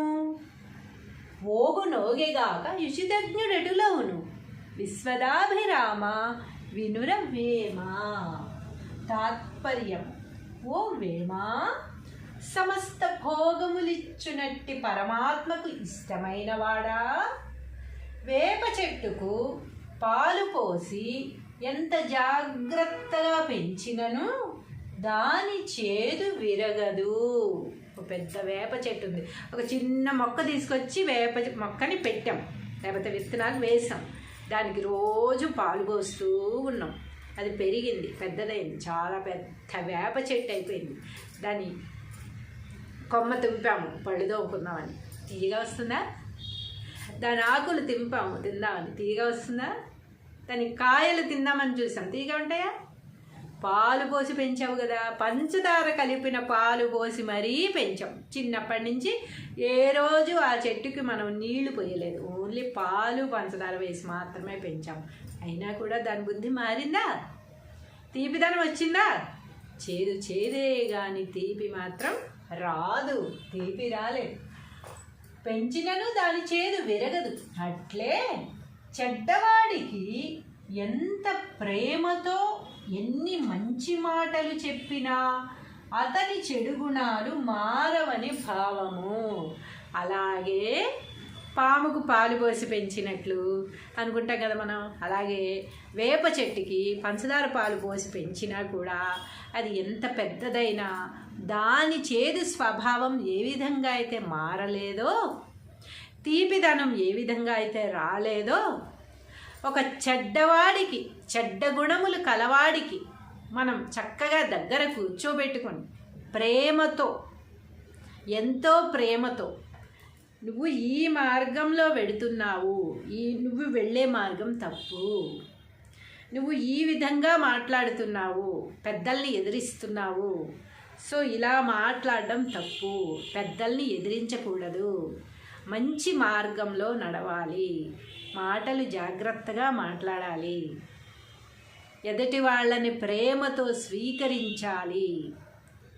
విశ్వదాభిరామ వినురవేమా. తాత్పర్యం. ఓ వేమా, సమస్త భోగములిచ్చునట్టి పరమాత్మకు ఇష్టమైన వాడా, వేప చెట్టుకు పాలు పోసి ఎంత జాగ్రత్తగా పెంచినను దాని చేదు విరగదు. ఒక పెద్ద వేప చెట్టు ఉంది, ఒక చిన్న మొక్క తీసుకొచ్చి వేప మొక్కని పెట్టాం, లేకపోతే విత్తనాలు వేసాం, దానికి రోజు పాలు పోస్తూ ఉన్నాం. అది పెరిగింది, పెద్దదైంది, చాలా పెద్ద వేప చెట్టు అయిపోయింది. దాని కొమ్మ తింపాము పళ్ళు తోముకుందామని, తీయగా వస్తుందా? దాని ఆకులు తిందామని తీయగా వస్తుందా? దాని కాయలు తిందామని చూసాం, తీయగా ఉంటాయా? పాలు పోసి పెంచావు కదా, పంచదార కలిపిన పాలు పోసి మరీ పెంచాం. చిన్నప్పటి నుంచి ఏ రోజు ఆ చెట్టుకి మనం నీళ్లు పోయలేదు, ఓన్లీ పాలు పంచదార వేసి మాత్రమే పెంచాం. అయినా కూడా దాని బుద్ధి మారిందా? తీపిదనం వచ్చిందా? చేదే కానీ తీపి మాత్రం రాదు, తీపి రాలేదు. పెంచినను దాని చేదు విరగదు. అట్లే చెడ్డవాడికి ఎంత ప్రేమతో ఎన్ని మంచి మాటలు చెప్పినా అతని చెడు గుణాలు మారవని భావము. అలాగే పాముకు పాలు పోసి పెంచినట్లు అనుకుంటాం కదా మనం, అలాగే వేప చెట్టుకి పంచదార పాలు పోసి పెంచినా కూడా అది ఎంత పెద్దదైనా దాని చేదు స్వభావం ఏ విధంగా అయితే మారలేదో, తీపిదనం ఏ విధంగా అయితే రాలేదో, ఒక చెడ్డవాడికి, చెడ్డ గుణములు కలవాడికి మనం చక్కగా దగ్గర కూర్చోబెట్టుకొని ప్రేమతో, ఎంతో ప్రేమతో, నువ్వు ఈ మార్గంలో వెడుతున్నావు, నువ్వు వెళ్ళే మార్గం తప్పు, నువ్వు ఈ విధంగా మాట్లాడుతున్నావు, పెద్దల్ని ఎదిరిస్తున్నావు, సో ఇలా మాట్లాడడం తప్పు, పెద్దల్ని ఎదిరించకూడదు, మంచి మార్గంలో నడవాలి, మాటలు జాగ్రత్తగా మాట్లాడాలి, ఎదుటి వాళ్ళని ప్రేమతో స్వీకరించాలి,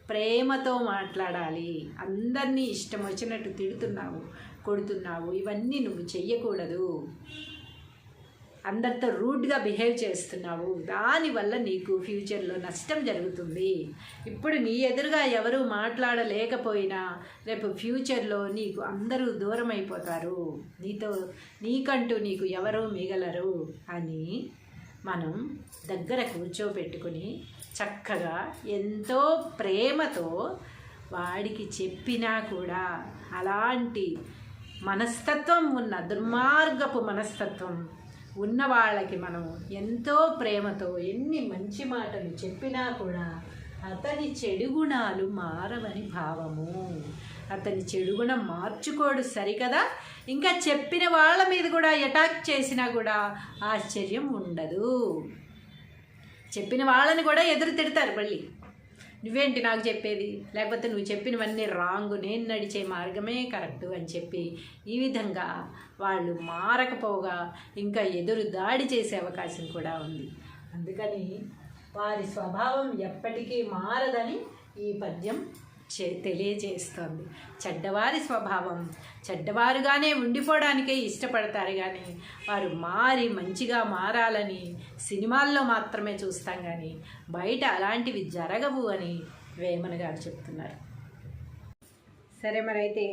ప్రేమతో మాట్లాడాలి. అందరినీ ఇష్టం వచ్చినట్టు తిడుతున్నావు, కొడుతున్నావు, ఇవన్నీ నువ్వు చెయ్యకూడదు. అందరితో రూడ్గా బిహేవ్ చేస్తున్నావు, దానివల్ల నీకు ఫ్యూచర్లో నష్టం జరుగుతుంది. ఇప్పుడు నీ ఎదురుగా ఎవరు మాట్లాడలేకపోయినా రేపు ఫ్యూచర్లో నీకు అందరూ దూరం అయిపోతారు, నీకంటూ నీకు ఎవరూ మిగలరు అని మనం దగ్గర కూర్చోబెట్టుకుని చక్కగా ఎంతో ప్రేమతో వాడికి చెప్పినా కూడా అలాంటి మనస్తత్వం ఉన్న, దుర్మార్గపు మనస్తత్వం ఉన్న వాళ్ళకి మనం ఎంతో ప్రేమతో ఎన్ని మంచి మాటలు చెప్పినా కూడా అతని చెడు గుణాలు మారవని భావము. అతని చెడు గుణం మార్చుకోడు సరికదా, ఇంకా చెప్పిన వాళ్ళ మీద కూడా అటాక్ చేసినా కూడా ఆశ్చర్యం ఉండదు. చెప్పిన వాళ్ళని కూడా ఎదురు తిడతారు మళ్ళీ, నువ్వేంటి నాకు చెప్పేది, లేకపోతే నువ్వు చెప్పినవన్నీ రాంగు, నేను నడిచే మార్గమే కరెక్టు అని చెప్పి ఈ విధంగా వాళ్ళు మారకపోగా ఇంకా ఎదురు దాడి చేసే అవకాశం కూడా ఉంది. అందుకని వారి స్వభావం ఎప్పటికీ మారదని ఈ పద్యం తెలియజేస్తోంది. చెడ్డవారి స్వభావం చెడ్డవారుగానే ఉండిపోవడానికే ఇష్టపడతారు, కానీ వారు మారి మంచిగా మారాలని సినిమాల్లో మాత్రమే చూస్తాం, కానీ బయట అలాంటివి జరగవు అని వేమన గారు చెప్తున్నారు. సరే, మరైతే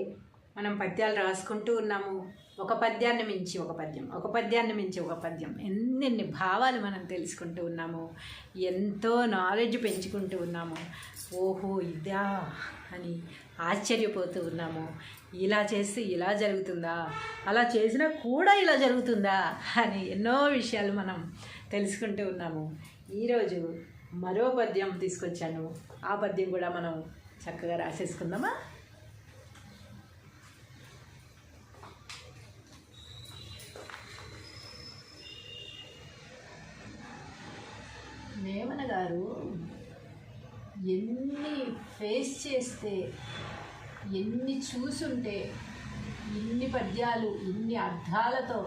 మనం పద్యాలు రాసుకుంటూ ఉన్నాము. ఒక పద్యాన్ని మించి ఒక పద్యం, ఒక పద్యాన్ని మించి ఒక పద్యం, ఎన్నెన్ని భావాలు మనం తెలుసుకుంటూ ఉన్నాము. ఎంతో నాలెడ్జ్ పెంచుకుంటూ ఉన్నాము. ఓహో ఇదా అని ఆశ్చర్యపోతూ ఉన్నాము. ఇలా చేస్తే ఇలా జరుగుతుందా, అలా చేసినా కూడా ఇలా జరుగుతుందా అని ఎన్నో విషయాలు మనం తెలుసుకుంటూ ఉన్నాము. ఈరోజు మరో పద్యం తీసుకొచ్చాను. ఆ పద్యం కూడా మనం చక్కగా రాసేసుకుందామా? వేమన గారు ఎన్ని ఫేస్ చేస్తే, ఎన్ని చూసుంటే, ఇన్ని పద్యాలు ఇన్ని అర్థాలతో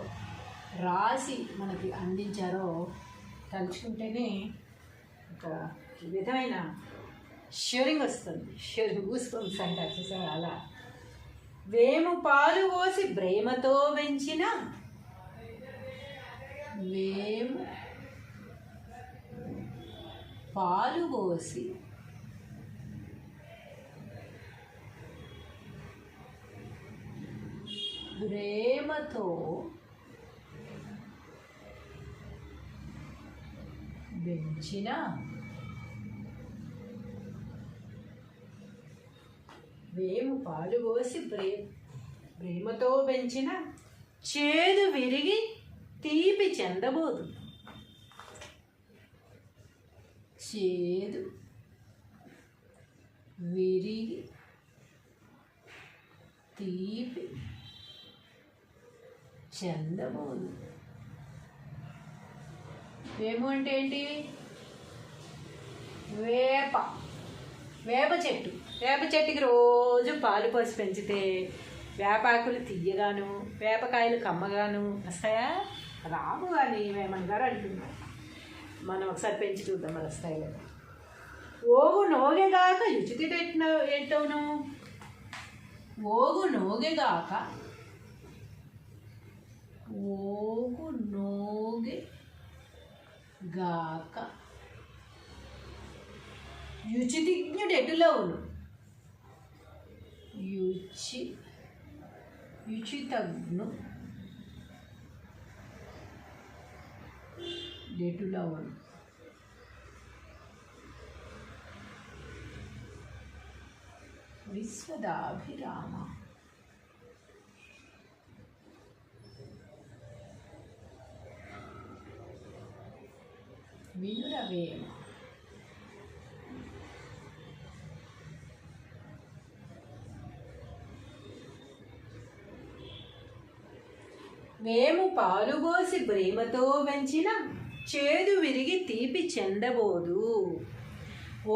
రాసి మనకి అందించారో తలుచుకుంటేనే ఒక విధమైన షివరింగ్ వస్తుంది. గూస్బంప్స్ అంటారు చూసారా, అలా. వేము పాలు పోసి ప్రేమతో పెంచిన, వేము పాలు పోసి ప్రేమతో పెంచిన, వేము పాలు పోసి ప్రేమతో పెంచిన, చేదు విరిగి తీపి చెందబోదు. చేదు విరిగి తీపి చెందబోదు. వేము అంటే ఏంటి? వేప చెట్టు. వేప చెట్టుకి రోజు పాలు పోసి పెంచితే వేపాకులు తీయగాను, వేపకాయలు కమ్మగాను వస్తాయా? రావు అని వేమన్ గారు అంటున్నారు. మనం ఒకసారి పెంచి చూద్దాం మరి వస్తాయి లేదా. ఓగు నోగెగాక యుచితిట ఏంటవును? ఓగు నోగెగాక, ఓగు నోగె గాక యుచితిజ్ఞుడెటులవును. యుచితజ్ఞు డెటులవును. విశ్వదాభిరామ. వినురవేమ. వేము పాలుబోసి ప్రేమతో పెంచిన, చేదు విరిగి తీపి చెందబోదు.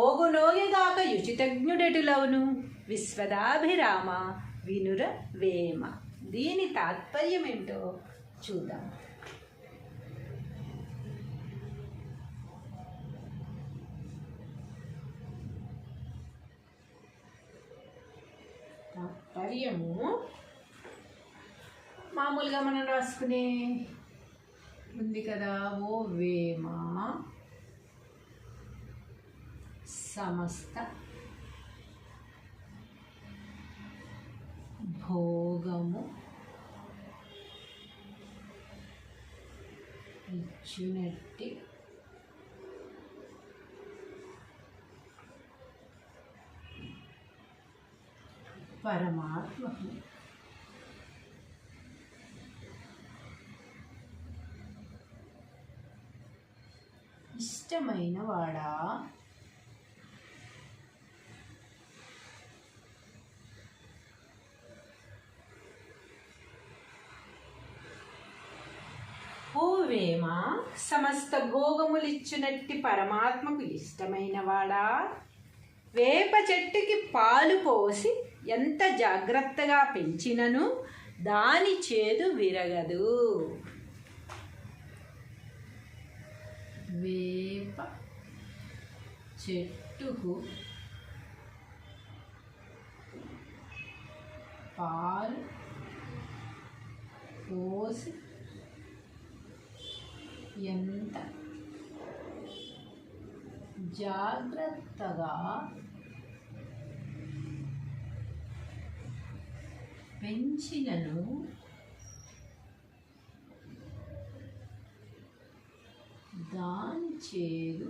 ఓగునోగెగాక యుచితజ్ఞుడెటులవును. విశ్వదాభిరామ వినుర వేమ. దీని తాత్పర్యం ఏంటో చూద్దాం. తాత్పర్యము మామూలుగా మనం రాసుకునే ఉంది కదా. ఓ వేమ సమస్త భోగము ఇచ్చినట్టి పరమాత్మకు ఇష్టమైన వాడా. ఓ వేమ సమస్త భోగములిచ్చునట్టి పరమాత్మకు ఇష్టమైన వాడా. వేప చెట్టుకి పాలు పోసి ఎంత జాగ్రత్తగా పెంచినను దాని చేదు విరగదు. వేప చెట్టుకు పాలు పోసి ఎంత జాగ్రత్తగా పెంచినను దాని చేదు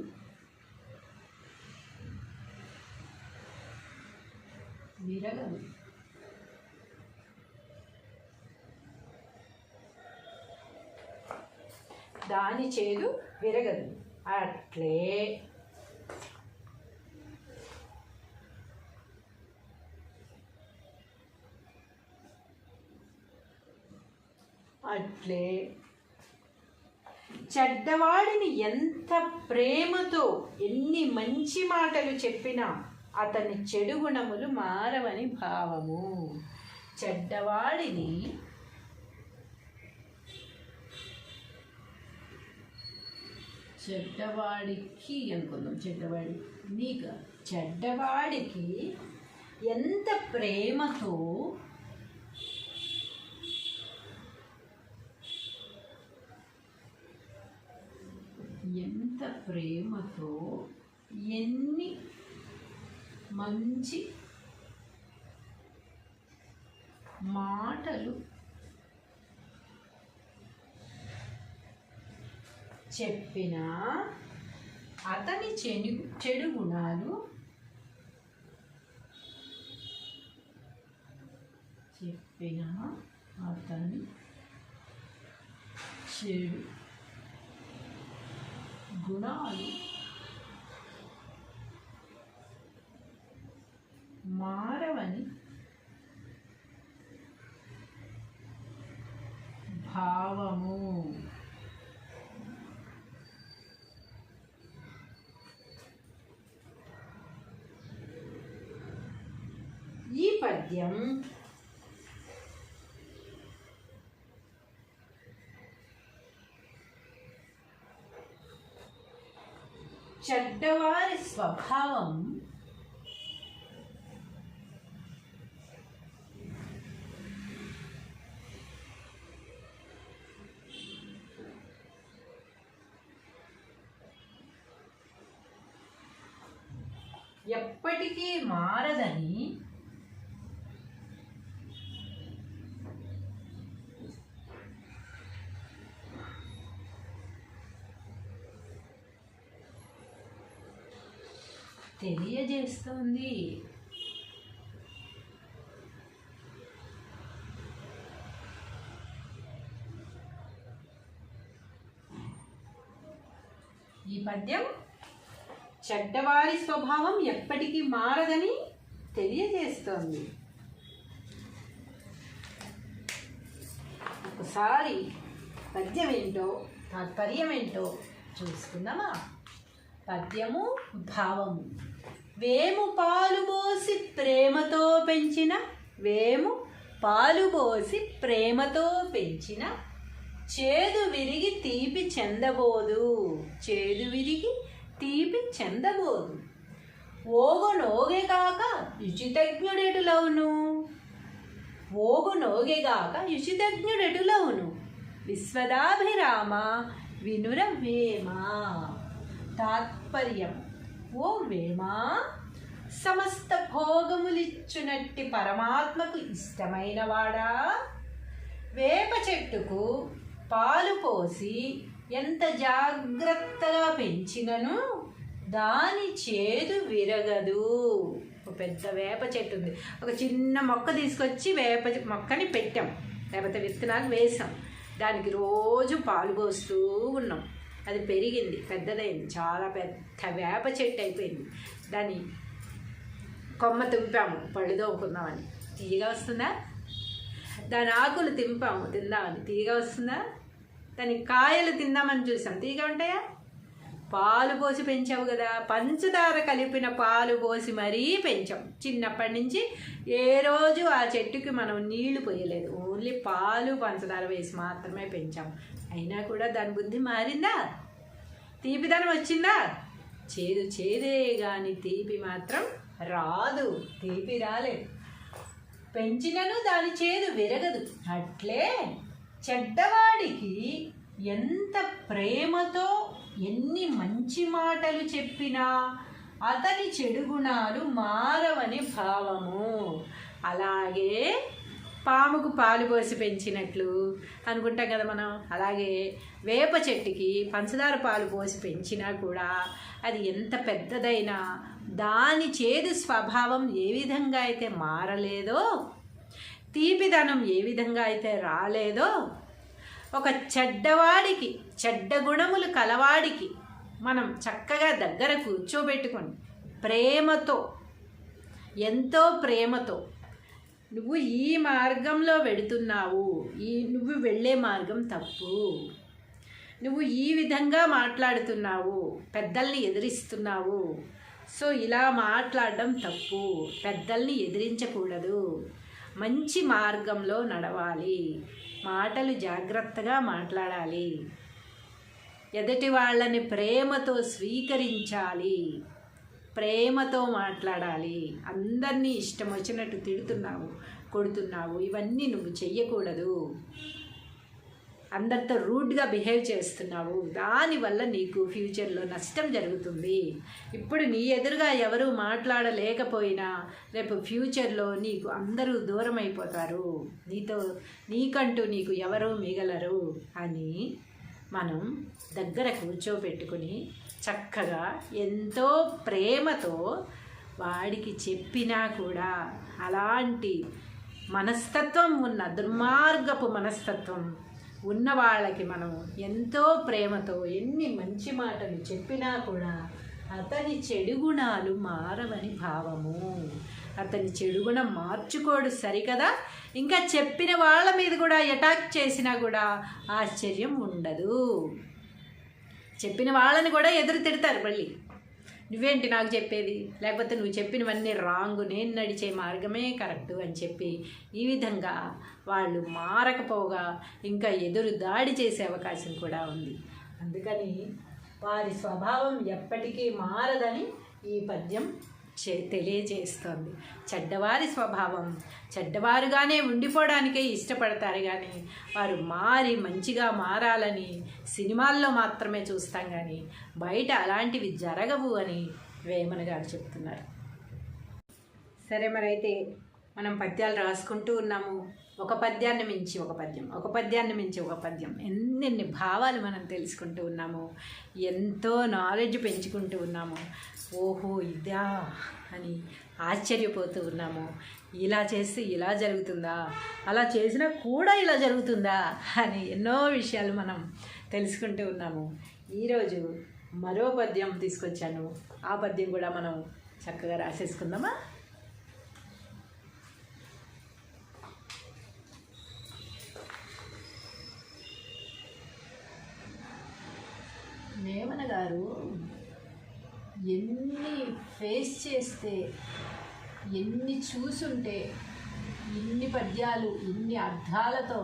విరగదు. దాని చేదు విరగదు. అట్లే చెడ్డవాడిని ఎంత ప్రేమతో ఎన్ని మంచి మాటలు చెప్పినా అతని చెడు గుణములు మారవని భావము. చెడ్డవాడికి అనుకుందాం, చెడ్డవాడికి ఎంత ప్రేమతో ఎన్ని మంచి మాటలు చెప్పినా అతని చెడు గుణాలు మారవని భావము. ఈ పద్యం చెడ్డవారి స్వభావం ఎప్పటికీ మారదని తెలియజేస్తుంది. ఈ పద్యం చెడ్డవారి స్వభావం ఎప్పటికీ మారదని తెలియజేస్తోంది. ఒకసారి పద్యం ఏంటో తాత్పర్యం ఏంటో చూసుకుందామా? పద్యము భావము. వేము పాలు పోసి ప్రేమతో పెంచిన చేదు విరిగి తీపి చెందబోదు. ఓగునోగెగాక యుచితజ్ఞుడెటులవును విశ్వదాభిరామ వినురవేమా. తాత్పర్యం. ఓ వేమా, సమస్త భోగములిచ్చునట్టి పరమాత్మకు ఇష్టమైన వాడా, వేప చెట్టుకు పాలు పోసి ఎంత జాగ్రత్తగా పెంచినను దాని చేదు విరగదు. ఒక పెద్ద వేప చెట్టు ఉంది, ఒక చిన్న మొక్క తీసుకొచ్చి వేప మొక్కని పెట్టాం, లేకపోతే విత్తనాలు వేసాం, దానికి రోజు పాలు పోస్తూ ఉన్నాం. అది పెరిగింది, పెద్దదైంది, చాలా పెద్ద వేప చెట్టు అయిపోయింది. దాన్ని కొమ్మ తుంపాము పళ్ళు తోముకుందామని, తీయగా వస్తుందా? దాని ఆకులు తిందామని తీయగా వస్తుందా? దాని కాయలు తిందామని చూసాం, తీయగా ఉంటాయా? పాలు పోసి పెంచావు కదా, పంచదార కలిపిన పాలు పోసి మరీ పెంచాం. చిన్నప్పటి నుంచి ఏ రోజు ఆ చెట్టుకి మనం నీళ్లు పోయలేదు, ఓన్లీ పాలు పంచదార వేసి మాత్రమే పెంచాం. అయినా కూడా దాని బుద్ధి మారిందా? తీపిదనం వచ్చిందా? చేదే కానీ తీపి మాత్రం రాదు, తీపి రాలేదు. పెంచినను దాని చేదు విరగదు. అట్లే చెడ్డవాడికి ఎంత ప్రేమతో ఎన్ని మంచి మాటలు చెప్పినా అతని చెడు గుణాలు మారవని భావము. అలాగే పాముకు పాలు పోసి పెంచినట్లు అనుకుంటాం కదా మనం. అలాగే వేప చెట్టుకి పంచదార పాలు పోసి పెంచినా కూడా అది ఎంత పెద్దదైనా దాని చేదు స్వభావం ఏ విధంగా అయితే మారలేదో, తీపిదనం ఏ విధంగా అయితే రాలేదో, ఒక చెడ్డవాడికి, చెడ్డ గుణములు కలవాడికి మనం చక్కగా దగ్గర కూర్చోబెట్టుకొని ప్రేమతో, ఎంతో ప్రేమతో, నువ్వు ఈ మార్గంలో వెడుతున్నావు, నువ్వు వెళ్ళే మార్గం తప్పు, నువ్వు ఈ విధంగా మాట్లాడుతున్నావు, పెద్దల్ని ఎదిరిస్తున్నావు, సో ఇలా మాట్లాడడం తప్పు, పెద్దల్ని ఎదిరించకూడదు, మంచి మార్గంలో నడవాలి, మాటలు జాగ్రత్తగా మాట్లాడాలి, ఎదుటి వాళ్ళని ప్రేమతో స్వీకరించాలి, ప్రేమతో మాట్లాడాలి, అందరినీ ఇష్టం వచ్చినట్టు తిడుతున్నావు, కొడుతున్నావు, ఇవన్నీ నువ్వు చెయ్యకూడదు, అందరితో రూడ్గా బిహేవ్ చేస్తున్నావు, దానివల్ల నీకు ఫ్యూచర్లో నష్టం జరుగుతుంది. ఇప్పుడు నీ ఎదురుగా ఎవరు మాట్లాడలేకపోయినా రేపు ఫ్యూచర్లో నీకు అందరూ దూరం అయిపోతారు, నీకంటూ నీకు ఎవరూ మిగలరు అని మనం దగ్గర కూర్చోబెట్టుకుని చక్కగా ఎంతో ప్రేమతో వాడికి చెప్పినా కూడా అలాంటి మనస్తత్వం ఉన్న, దుర్మార్గపు మనస్తత్వం ఉన్న వాళ్ళకి మనం ఎంతో ప్రేమతో ఎన్ని మంచి మాటలు చెప్పినా కూడా అతని చెడు గుణాలు మారవని భావము. అతని చెడు గుణం మార్చుకోడు సరికదా, ఇంకా చెప్పిన వాళ్ళ మీద కూడా అటాక్ చేసినా కూడా ఆశ్చర్యం ఉండదు. చెప్పిన వాళ్ళని కూడా ఎదురు తిడతారు మళ్ళీ, నువ్వేంటి నాకు చెప్పేది, లేకపోతే నువ్వు చెప్పినవన్నీ రాంగు, నేను నడిచే మార్గమే కరెక్టు అని చెప్పి ఈ విధంగా వాళ్ళు మారకపోగా ఇంకా ఎదురు దాడి చేసే అవకాశం కూడా ఉంది. అందుకని వారి స్వభావం ఎప్పటికీ మారదని ఈ పద్యం తెలియజేస్తోంది. చెడ్డవారి స్వభావం చెడ్డవారుగానే ఉండిపోవడానికే ఇష్టపడతారు, కానీ వారు మారి మంచిగా మారాలని సినిమాల్లో మాత్రమే చూస్తాం, కానీ బయట అలాంటివి జరగవు అని వేమన గారు చెప్తున్నారు. సరే, మరైతే మనం పద్యాలు రాసుకుంటూ ఉన్నాము. ఒక పద్యాన్ని మించి ఒక పద్యం, ఒక పద్యాన్ని మించి ఒక పద్యం, ఎన్నెన్ని భావాలు మనం తెలుసుకుంటూ ఉన్నాము, ఎంతో నాలెడ్జ్ పెంచుకుంటూ ఉన్నాము. ఓహో ఇదా అని ఆశ్చర్యపోతూ ఉన్నాము. ఇలా చేస్తే ఇలా జరుగుతుందా, అలా చేసినా కూడా ఇలా జరుగుతుందా అని ఎన్నో విషయాలు మనం తెలుసుకుంటూ ఉన్నాము. ఈరోజు మరో పద్యం తీసుకొచ్చాను, ఆ పద్యం కూడా మనం చక్కగా రాసేసుకుందామా. వేమన గారు ఎన్ని ఫేస్ చేస్తే, ఎన్ని చూసుంటే, ఇన్ని పద్యాలు ఇన్ని అర్థాలతో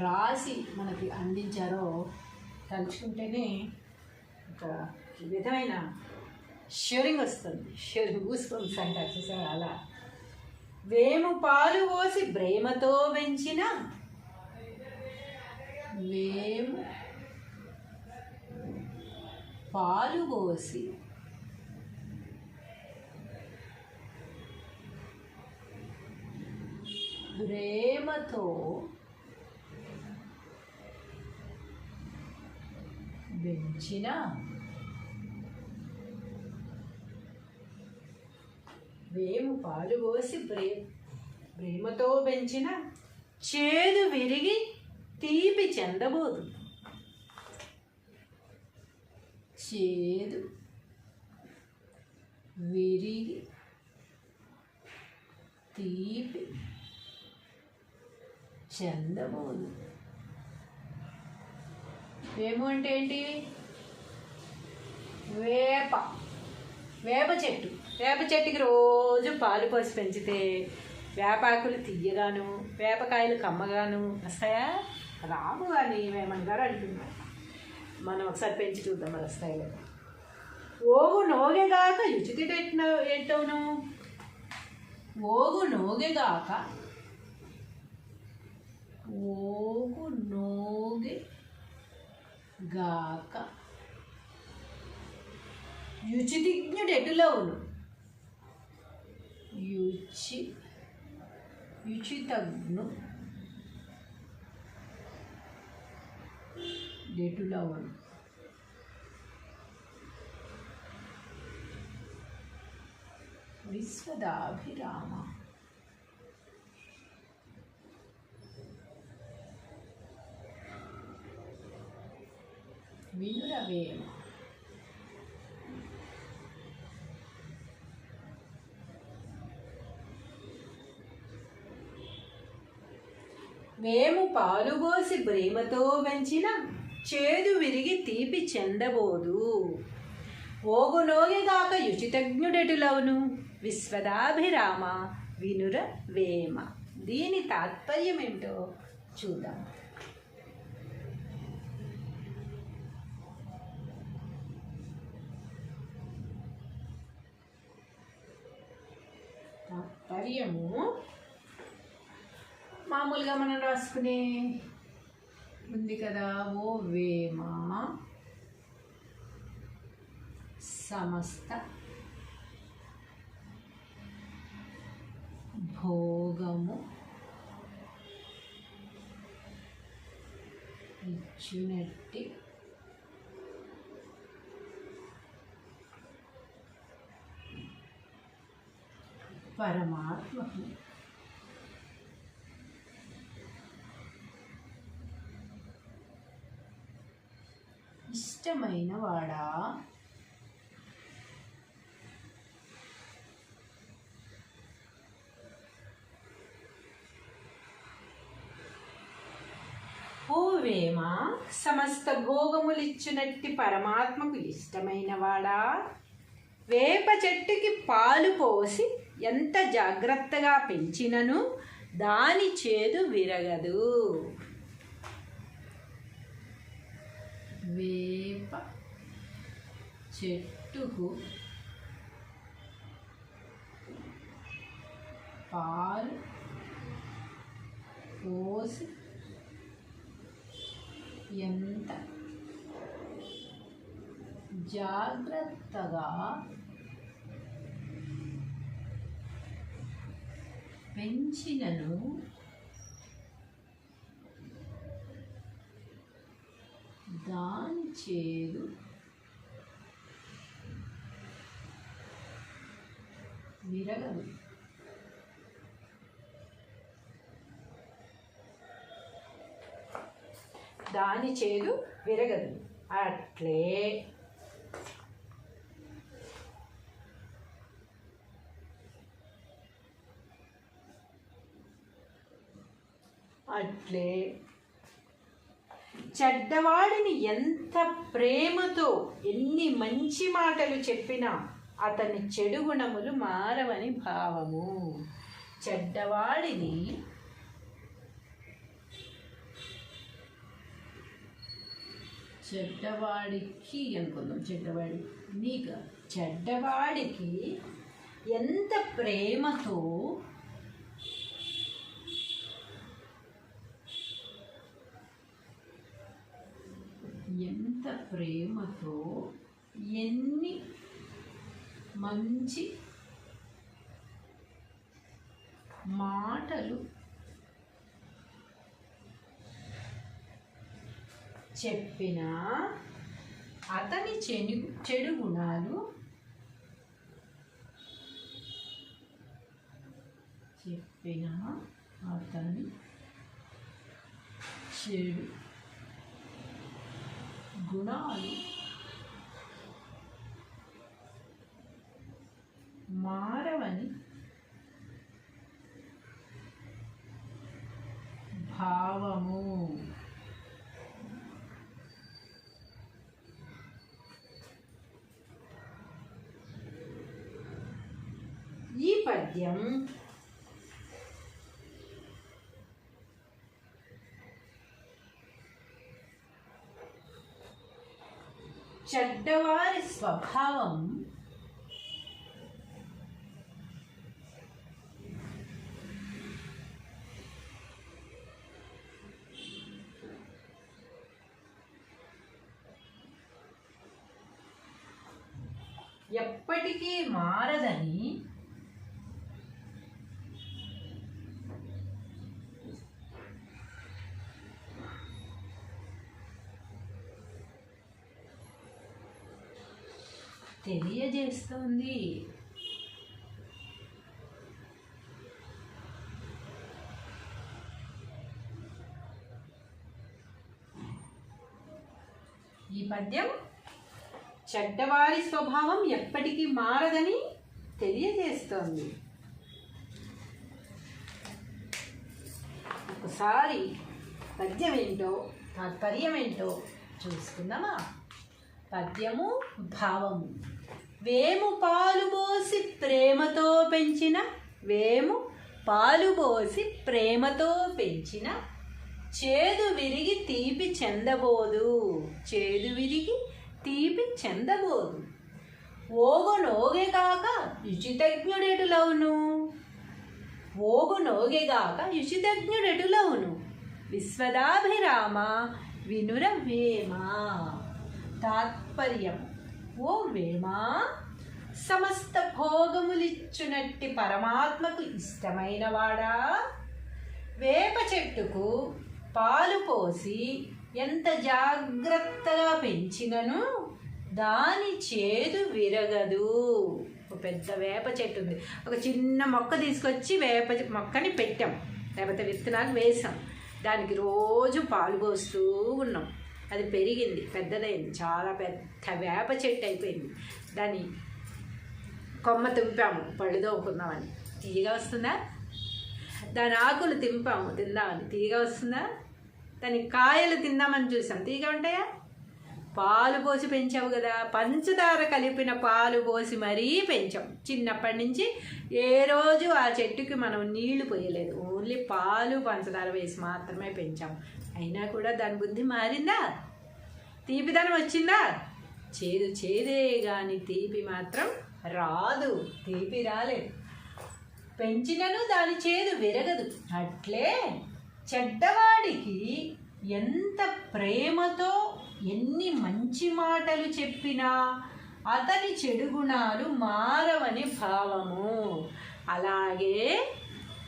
రాసి మనకి అందించారో తలుచుకుంటేనే ఒక విధమైన షూరింగ్ వస్తుంది. గూస్బంప్స్ అంటారు చూసారా, అలా. వేము పాలు పోసి ప్రేమతో పెంచిన, వేము పాలు పోసి ప్రేమతో పెంచిన, వేము పాలు పోసి ప్రేమతో పెంచిన, చేదు విరిగి తీపి చెందబోదు. చేదు విరిగి తీపి చెందబోదు. వేము అంటే ఏంటి? వేప చెట్టు. వేప చెట్టుకి రోజు పాలు పోసి పెంచితే వేపాకులు తీయగాను, వేపకాయలు కమ్మగాను వస్తాయా? రావు అని వేమన్ గారు అంటున్నారు. మనం ఒకసారి పెంచి చూద్దాం మరి వస్తాయిలో. ఓగు నోగెగాక యుచితి ఎట్టవును, ఓగు నోగెగాక, ఓగు నోగె గాక యుచితిజ్ఞుడు ఎటులవును, యుచి యుచితజ్ఞు డెటులవను విశ్వదాభిరామ వినురవేమ మేము పాలుబోసి ప్రేమతో పెంచిన చేదు విరిగి తీపి చెందబోదు. ఓగునోగిగాక యుచితజ్ఞుడెటులవును విశ్వదాభిరామ వినుర వేమ. దీని తాత్పర్యం ఏమిటో చూద్దాం. తాత్పర్యము మామూలుగా మనం రాసుకునే ఉంది కదా. ఓ వేమ సమస్త భోగము ఇచ్చినట్టి పరమాత్మకు ఇష్టమైన వాడా ఓ వేమ సమస్త భోగములిచ్చునట్టి పరమాత్మకు ఇష్టమైన వాడా, వేప చెట్టుకి పాలు పోసి ఎంత జాగ్రత్తగా పెంచినను దాని చేదు విరగదు. వేప చెట్టుకు పాలు పోసి ఎంత జాగ్రత్తగా పెంచినను దాని చేదు విరగదు. దాని చేదు విరగదు. అట్లే అట్లే చెడ్డవాడిని ఎంత ప్రేమతో ఎన్ని మంచి మాటలు చెప్పినా అతని చెడు గుణములు మారవని భావము. చెడ్డవాడిని చెడ్డవాడికి అనుకుందాం, చెడ్డవాడికి ఎంత ప్రేమతో ఎన్ని మంచి మాటలు చెప్పినా అతని చెడు గుణాలు మారవని భావము. ఈ పద్యం చెడ్డవారి స్వభావం ఎప్పటికీ మారదని తెలియజేస్తోంది. ఈ పద్యం చెడ్డవారి స్వభావం ఎప్పటికీ మారదని తెలియజేస్తోంది. ఒకసారి పద్యం ఏంటో తాత్పర్యం ఏంటో చూసుకుందామా. పద్యము భావము. వేము పాలు పోసి ప్రేమతో పెంచిన చేదు విరిగి తీపి చెందబోదు. ఓగు నోగెగాక యుచితజ్ఞుడెటులవును. విశ్వదాభిరామ వినురవేమ. తాత్పర్యం. ఓ వేమా, సమస్త భోగములిచ్చునట్టి పరమాత్మకు ఇష్టమైన వాడా, వేప చెట్టుకు పాలు పోసి ఎంత జాగ్రత్తగా పెంచినను దాని చేదు విరగదు. ఒక పెద్ద వేప చెట్టు ఉంది. ఒక చిన్న మొక్క తీసుకొచ్చి వేప మొక్కని పెట్టాం, లేకపోతే విత్తనాలు వేసాం. దానికి రోజు పాలు పోస్తూ ఉన్నాం. అది పెరిగింది, పెద్దదైంది, చాలా పెద్ద వేప చెట్టు అయిపోయింది. దాని కొమ్మ తింపాము పళ్ళు తోముకుందామని, తీయగా వస్తుందా? దాని ఆకులు తిందామని తీయగా వస్తుందా? దాని కాయలు తిందామని చూసాం, తీయగా ఉంటాయా? పాలు పోసి పెంచావు కదా, పంచదార కలిపిన పాలు పోసి మరీ పెంచాం. చిన్నప్పటి నుంచి ఏ రోజు ఆ చెట్టుకి మనం నీళ్లు పోయలేదు, ఓన్లీ పాలు పంచదార వేసి మాత్రమే పెంచాం. అయినా కూడా దాని బుద్ధి మారిందా? తీపిదనం వచ్చిందా? చేదే కానీ తీపి మాత్రం రాదు. తీపి రాలేదు. పెంచినను దాని చేదు విరగదు. అట్లే చెడ్డవాడికి ఎంత ప్రేమతో ఎన్ని మంచి మాటలు చెప్పినా అతని చెడు గుణాలు మారవని భావము. అలాగే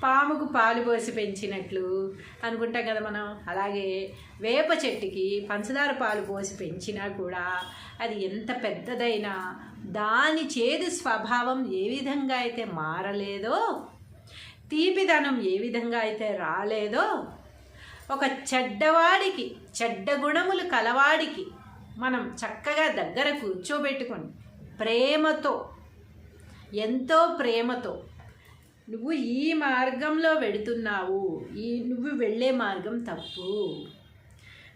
పాముకు పాలు పోసి పెంచినట్లు అనుకుంటాం కదా మనం. అలాగే వేప చెట్టుకి పంచదార పాలు పోసి పెంచినా కూడా అది ఎంత పెద్దదైనా దాని చేదు స్వభావం ఏ విధంగా అయితే మారలేదో, తీపిదనం ఏ విధంగా అయితే రాలేదో, ఒక చెడ్డవాడికి, చెడ్డ గుణములు కలవాడికి మనం చక్కగా దగ్గర కూర్చోబెట్టుకొని ప్రేమతో, ఎంతో ప్రేమతో, నువ్వు ఈ మార్గంలో వెడుతున్నావు, నువ్వు వెళ్ళే మార్గం తప్పు,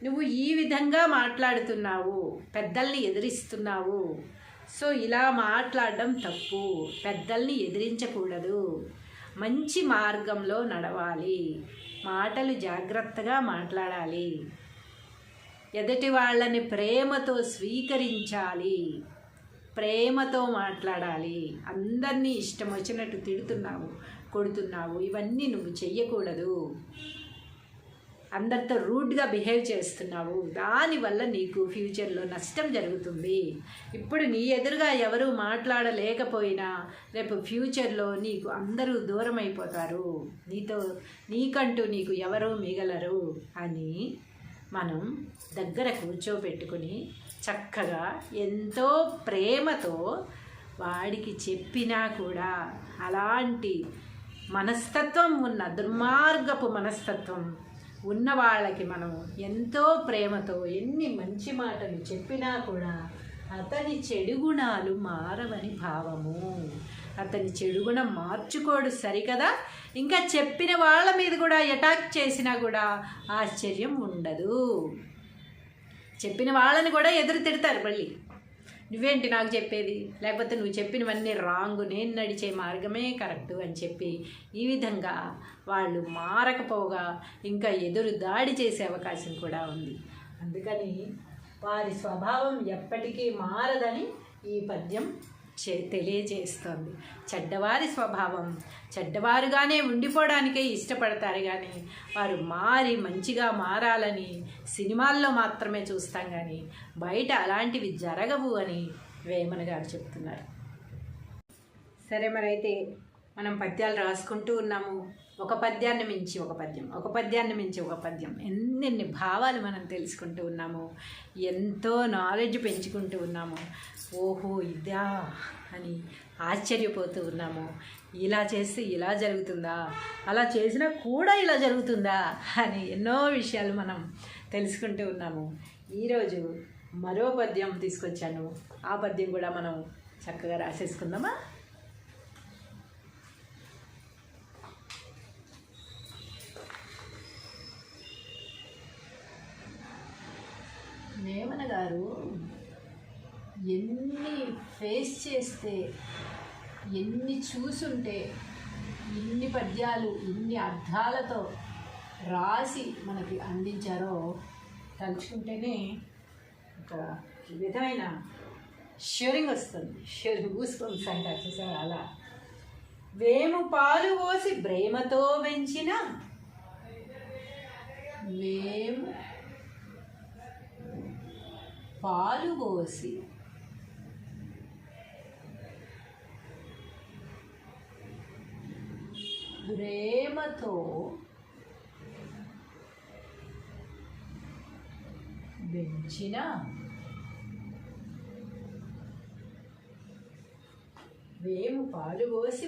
నువ్వు ఈ విధంగా మాట్లాడుతున్నావు, పెద్దల్ని ఎదిరిస్తున్నావు, సో ఇలా మాట్లాడడం తప్పు, పెద్దల్ని ఎదిరించకూడదు, మంచి మార్గంలో నడవాలి, మాటలు జాగ్రత్తగా మాట్లాడాలి, ఎదుటి వాళ్ళని ప్రేమతో స్వీకరించాలి, ప్రేమతో మాట్లాడాలి. అందరినీ ఇష్టం వచ్చినట్టు తిడుతున్నావు, కొడుతున్నావు, ఇవన్నీ నువ్వు చెయ్యకూడదు. అందరితో రూడ్గా బిహేవ్ చేస్తున్నావు, దానివల్ల నీకు ఫ్యూచర్లో నష్టం జరుగుతుంది. ఇప్పుడు నీ ఎదురుగా ఎవరు మాట్లాడలేకపోయినా రేపు ఫ్యూచర్లో నీకు అందరూ దూరం అయిపోతారు, నీకంటూ నీకు ఎవరూ మిగలరు అని మనం దగ్గర కూర్చోబెట్టుకుని చక్కగా ఎంతో ప్రేమతో వాడికి చెప్పినా కూడా అలాంటి మనస్తత్వం ఉన్న, దుర్మార్గపు మనస్తత్వం ఉన్న వాళ్ళకి మనం ఎంతో ప్రేమతో ఎన్ని మంచి మాటలు చెప్పినా కూడా అతని చెడు గుణాలు మారవని భావము. అతని చెడు గుణం మార్చుకోడు సరికదా, ఇంకా చెప్పిన వాళ్ళ మీద కూడా అటాక్ చేసినా కూడా ఆశ్చర్యం ఉండదు. చెప్పిన వాళ్ళని కూడా ఎదురు తిడతారు మళ్ళీ, నువ్వేంటి నాకు చెప్పేది, లేకపోతే నువ్వు చెప్పినవన్నీ రాంగు, నేను నడిచే మార్గమే కరెక్టు అని చెప్పి ఈ విధంగా వాళ్ళు మారకపోగా ఇంకా ఎదురు దాడి చేసే అవకాశం కూడా ఉంది. అందుకని వారి స్వభావం ఎప్పటికీ మారదని ఈ పద్యం తెలియజేస్తోంది. చెడ్డవారి స్వభావం చెడ్డవారుగానే ఉండిపోవడానికే ఇష్టపడతారు, కానీ వారు మారి మంచిగా మారాలని సినిమాల్లో మాత్రమే చూస్తాం, కానీ బయట అలాంటివి జరగవు అని వేమన గారు చెప్తున్నారు. సరే, మరైతే మనం పద్యాలు రాసుకుంటూ ఉన్నాము. ఒక పద్యాన్ని మించి ఒక పద్యం, ఒక పద్యాన్ని మించి ఒక పద్యం, ఎన్నెన్ని భావాలు మనం తెలుసుకుంటూ ఉన్నాము. ఎంతో నాలెడ్జ్ పెంచుకుంటూ ఉన్నాము. ఓహో ఇదా అని ఆశ్చర్యపోతూ ఉన్నాము. ఇలా చేస్తే ఇలా జరుగుతుందా, అలా చేసినా కూడా ఇలా జరుగుతుందా అని ఎన్నో విషయాలు మనం తెలుసుకుంటూ ఉన్నాము. ఈరోజు మరో పద్యం తీసుకొచ్చాను. ఆ పద్యం కూడా మనం చక్కగా రాసేసుకుందామా? వేమన గారు ఎన్ని ఫేస్ చేస్తే, ఎన్ని చూసుంటే, ఇన్ని పద్యాలు ఇన్ని అర్థాలతో రాసి మనకి అందించారో తలుచుకుంటేనే ఒక విధమైన షివరింగ్ వస్తుంది. షివరింగ్ గూస్బంప్స్ అంటారు చూసారా, అలా. వేము పాలు పోసి ప్రేమతో పెంచిన, వేము పాలు పోసి ప్రేమతో పెంచిన, వేము పాలు పోసి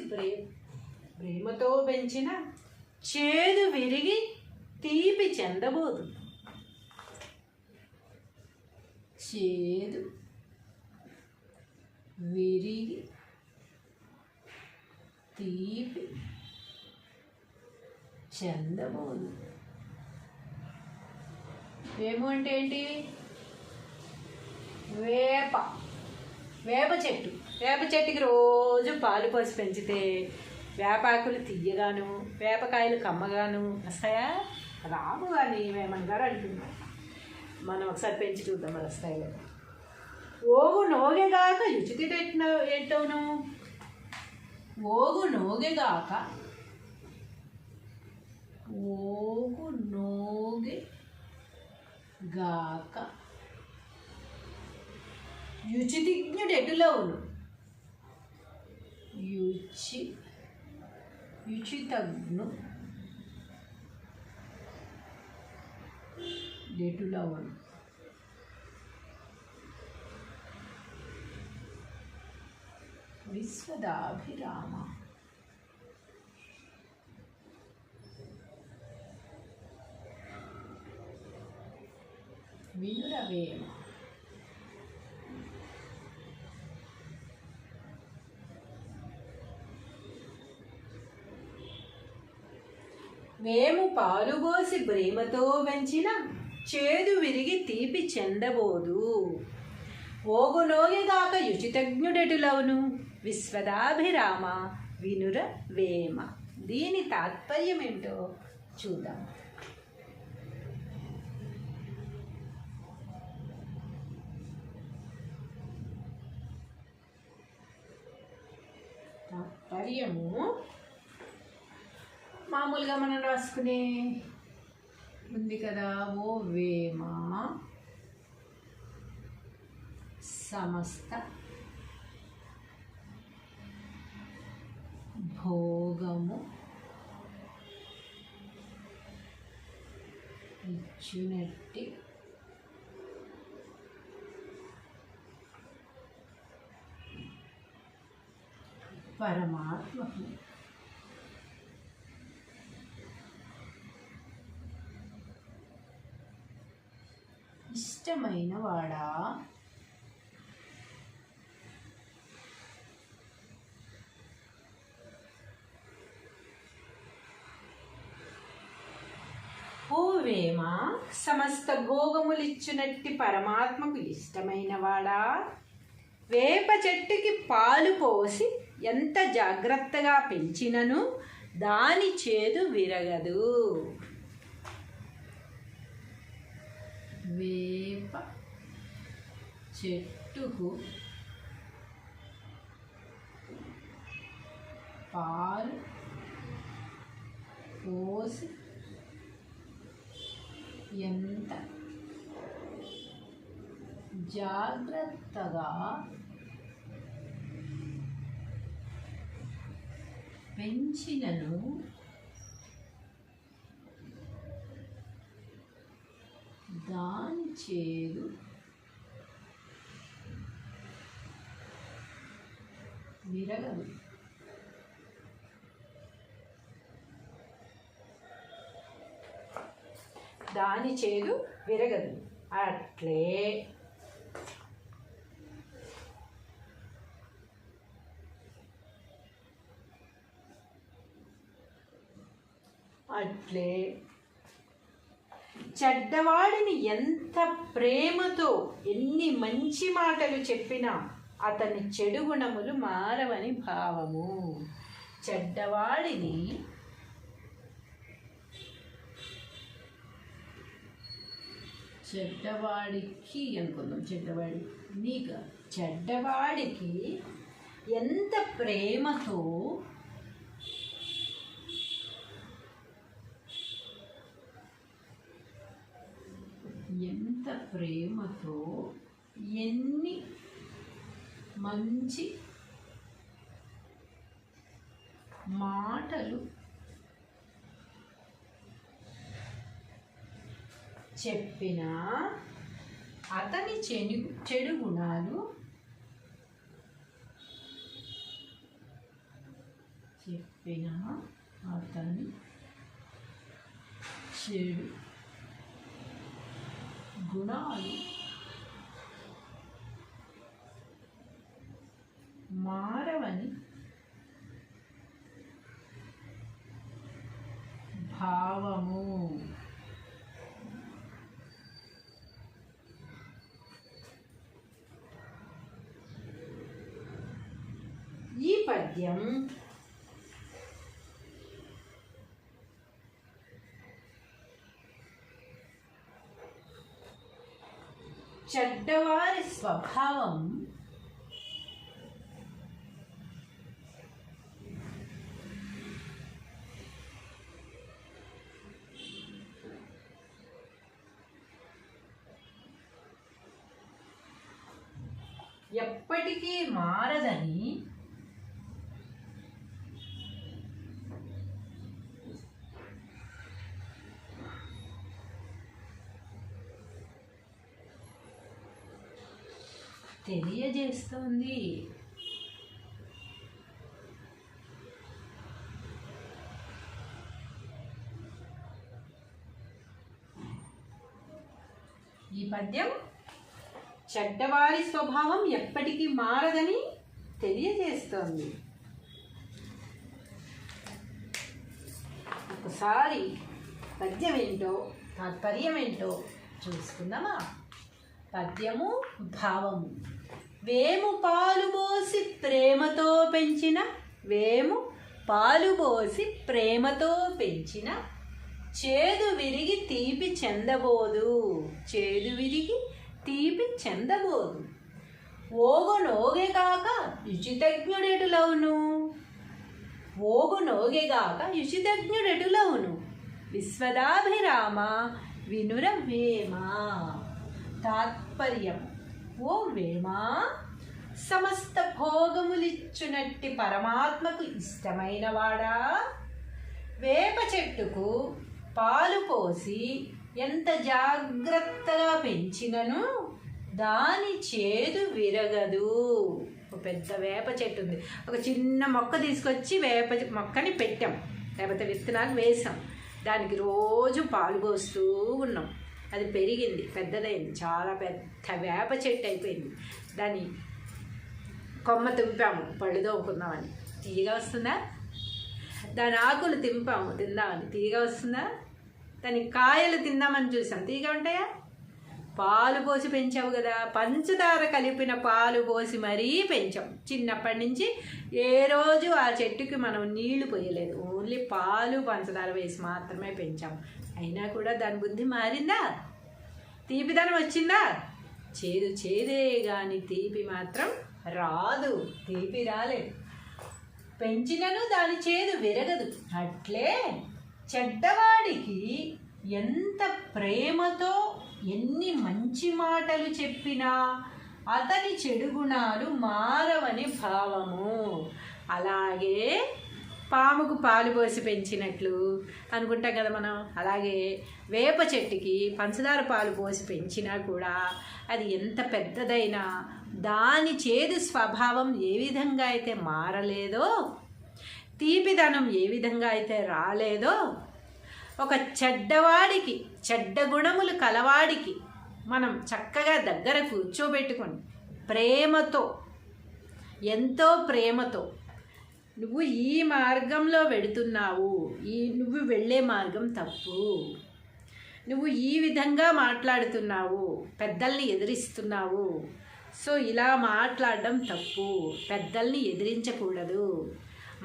ప్రేమతో పెంచిన, చేదు విరిగి తీపి చెందబోదు. చేదు విరిగి తీపి చెందబోదు. వేము అంటే ఏంటి? వేప చెట్టు. వేప చెట్టుకి రోజు పాలు పోసి పెంచితే వేపాకులు తీయగాను, వేపకాయలు కమ్మగాను వస్తాయా? రావు అని వేమన గారు అంటున్నారు. మనం ఒకసారి పెంచి చూద్దాం, మరి వస్తాయి కదా. ఓగు నోగెగాక యుచితి ఏంటవును? ఓగు నోగెగాక, ఓగు నోగెగాక యుచితిజ్ఞుడెటులవును. యుచితజ్ఞు డెటులవును. విశ్వదాభిరామ. వినురవేమ. వేము పాలుబోసి ప్రేమతో పెంచిన, చేదు విరిగి తీపి చెందబోదు. ఓగునోగెగాక యుచితజ్ఞుడెటులవును. విశ్వదాభిరామ వినుర వేమ. దీని తాత్పర్యం ఏంటో చూద్దాం. తాత్పర్యము మామూలుగా మనం రాసుకునే ఉంది కదా. ఓ వేమ సమస్త భోగము ఇచ్చునట్టి పరమాత్మకు ఇష్టమైన వాడా. ఓ వేమ సమస్త భోగములిచ్చునట్టి పరమాత్మకు ఇష్టమైన వాడా. వేప చెట్టుకి పాలు పోసి ఎంత జాగ్రత్తగా పెంచినను దాని చేదు విరగదు. వేప చెట్టుకు పాలు పోసి ఎంత జాగ్రత్తగా పెంచినను దాని చేదు విరగదు. దాని చేదు విరగదు. అట్లే చెడ్డవాడిని ఎంత ప్రేమతో ఎన్ని మంచి మాటలు చెప్పినా అతని చెడు గుణములు మారవని భావము. చెడ్డవాడికి అనుకుందాం, చెడ్డవాడికి ఎంత ప్రేమతో ఎన్ని మంచి మాటలు చెప్పినా అతని చెడు గుణాలు మారవని భావము. ఈ పద్యం చెడ్డవారి స్వభావం ఎప్పటికీ మారదని తెలియజేస్తోంది. ఈ పద్యం చెడ్డవారి స్వభావం ఎప్పటికీ మారదని తెలియజేస్తోంది. ఒకసారి పద్యం ఏంటో తాత్పర్యం ఏంటో చూసుకుందామా. పద్యము భావము. వేము పాలుబోసి ప్రేమతో పెంచిన చేదు విరిగి తీపి చెందబోదు. ఓగునోగెగాక యుచితజ్ఞుడెటులవును విశ్వదాభిరామ వినురవేమా. తాత్పర్యం. ఓ వేమా, సమస్త భోగములిచ్చునట్టి పరమాత్మకు ఇష్టమైన వాడా, వేప చెట్టుకు పాలు పోసి ఎంత జాగ్రత్తగా పెంచినను దాని చేదు విరగదు. ఒక పెద్ద వేప చెట్టు ఉంది, ఒక చిన్న మొక్క తీసుకొచ్చి వేప మొక్కని పెట్టాం, లేకపోతే విత్తనాలు వేసాం, దానికి రోజు పాలు పోస్తూ ఉన్నాం. అది పెరిగింది, పెద్దదైంది, చాలా పెద్ద వేప చెట్టు అయిపోయింది. దాన్ని కొమ్మ తింపాము పళ్ళు తోముకుందామని, తీయగా వస్తుందా? దాని ఆకులు తిందామని తీయగా వస్తుందా? దాని కాయలు తిందామని చూసాం, తీయగా ఉంటాయా? పాలు పోసి పెంచావు కదా, పంచదార కలిపిన పాలు పోసి మరీ పెంచాం. చిన్నప్పటి నుంచి ఏ రోజు ఆ చెట్టుకి మనం నీళ్లు పోయలేదు, ఓన్లీ పాలు పంచదార వేసి మాత్రమే పెంచాం. అయినా కూడా దాని బుద్ధి మారిందా? తీపిదనం వచ్చిందా? చేదే కానీ తీపి మాత్రం రాదు, తీపి రాలేదు. పెంచినను దాని చేదు విరగదు. అట్లే చెడ్డవాడికి ఎంత ప్రేమతో ఎన్ని మంచి మాటలు చెప్పినా అతని చెడు గుణాలు మారవని భావము. అలాగే పాముకు పాలు పోసి పెంచినట్లు అనుకుంటాం కదా మనం. అలాగే వేప చెట్టుకి పంచదార పాలు పోసి పెంచినా కూడా అది ఎంత పెద్దదైనా దాని చేదు స్వభావం ఏ విధంగా అయితే మారలేదో, తీపిదనం ఏ విధంగా అయితే రాలేదో, ఒక చెడ్డవాడికి, చెడ్డ గుణములు కలవాడికి మనం చక్కగా దగ్గర కూర్చోబెట్టుకొని ప్రేమతో, ఎంతో ప్రేమతో, నువ్వు ఈ మార్గంలో వెడుతున్నావు, నువ్వు వెళ్ళే మార్గం తప్పు, నువ్వు ఈ విధంగా మాట్లాడుతున్నావు, పెద్దల్ని ఎదిరిస్తున్నావు, సో ఇలా మాట్లాడడం తప్పు, పెద్దల్ని ఎదిరించకూడదు,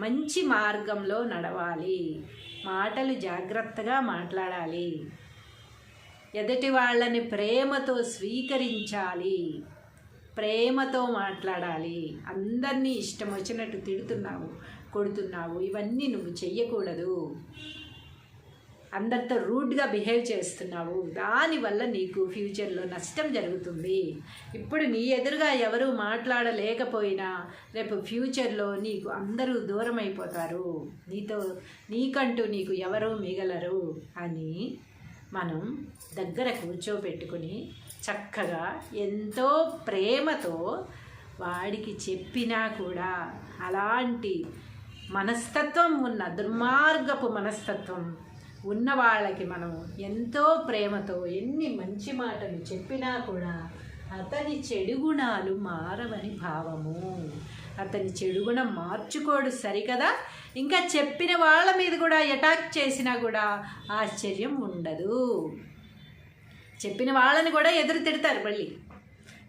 మంచి మార్గంలో నడవాలి, మాటలు జాగ్రత్తగా మాట్లాడాలి, ఎదుటి వాళ్ళని ప్రేమతో స్వీకరించాలి, ప్రేమతో మాట్లాడాలి, అందరినీ ఇష్టం వచ్చినట్టు తిడుతున్నావు, కొడుతున్నావు, ఇవన్నీ నువ్వు చెయ్యకూడదు, అందరితో రూడ్గా బిహేవ్ చేస్తున్నావు, దానివల్ల నీకు ఫ్యూచర్లో నష్టం జరుగుతుంది. ఇప్పుడు నీ ఎదురుగా ఎవరు మాట్లాడలేకపోయినా రేపు ఫ్యూచర్లో నీకు అందరూ దూరం అయిపోతారు, నీకంటూ నీకు ఎవరూ మిగలరు అని మనం దగ్గర కూర్చోబెట్టుకుని చక్కగా ఎంతో ప్రేమతో వాడికి చెప్పినా కూడా అలాంటి మనస్తత్వం ఉన్న, దుర్మార్గపు మనస్తత్వం ఉన్న వాళ్ళకి మనం ఎంతో ప్రేమతో ఎన్ని మంచి మాటలు చెప్పినా కూడా అతని చెడు గుణాలు మారవని భావము. అతని చెడు గుణం మార్చుకోడు సరికదా, ఇంకా చెప్పిన వాళ్ళ మీద కూడా అటాక్ చేసినా కూడా ఆశ్చర్యం ఉండదు. చెప్పిన వాళ్ళని కూడా ఎదురు తిడతారు మళ్ళీ,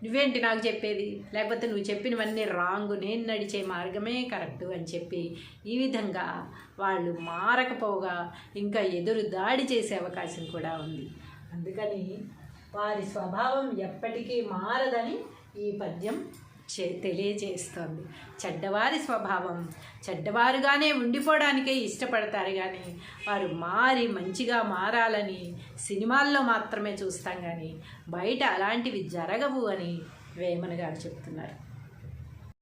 నువ్వేంటి నాకు చెప్పేది, లేకపోతే నువ్వు చెప్పినవన్నీ రాంగు, నేను నడిచే మార్గమే కరెక్టు అని చెప్పి ఈ విధంగా వాళ్ళు మారకపోగా ఇంకా ఎదురు దాడి చేసే అవకాశం కూడా ఉంది. అందుకని వారి స్వభావం ఎప్పటికీ మారదని ఈ పద్యం తెలియజేస్తోంది. చెడ్డవారి స్వభావం చెడ్డవారుగానే ఉండిపోవడానికే ఇష్టపడతారు, కానీ వారు మారి మంచిగా మారాలని సినిమాల్లో మాత్రమే చూస్తాం, కానీ బయట అలాంటివి జరగవు అని వేమన గారు చెప్తున్నారు.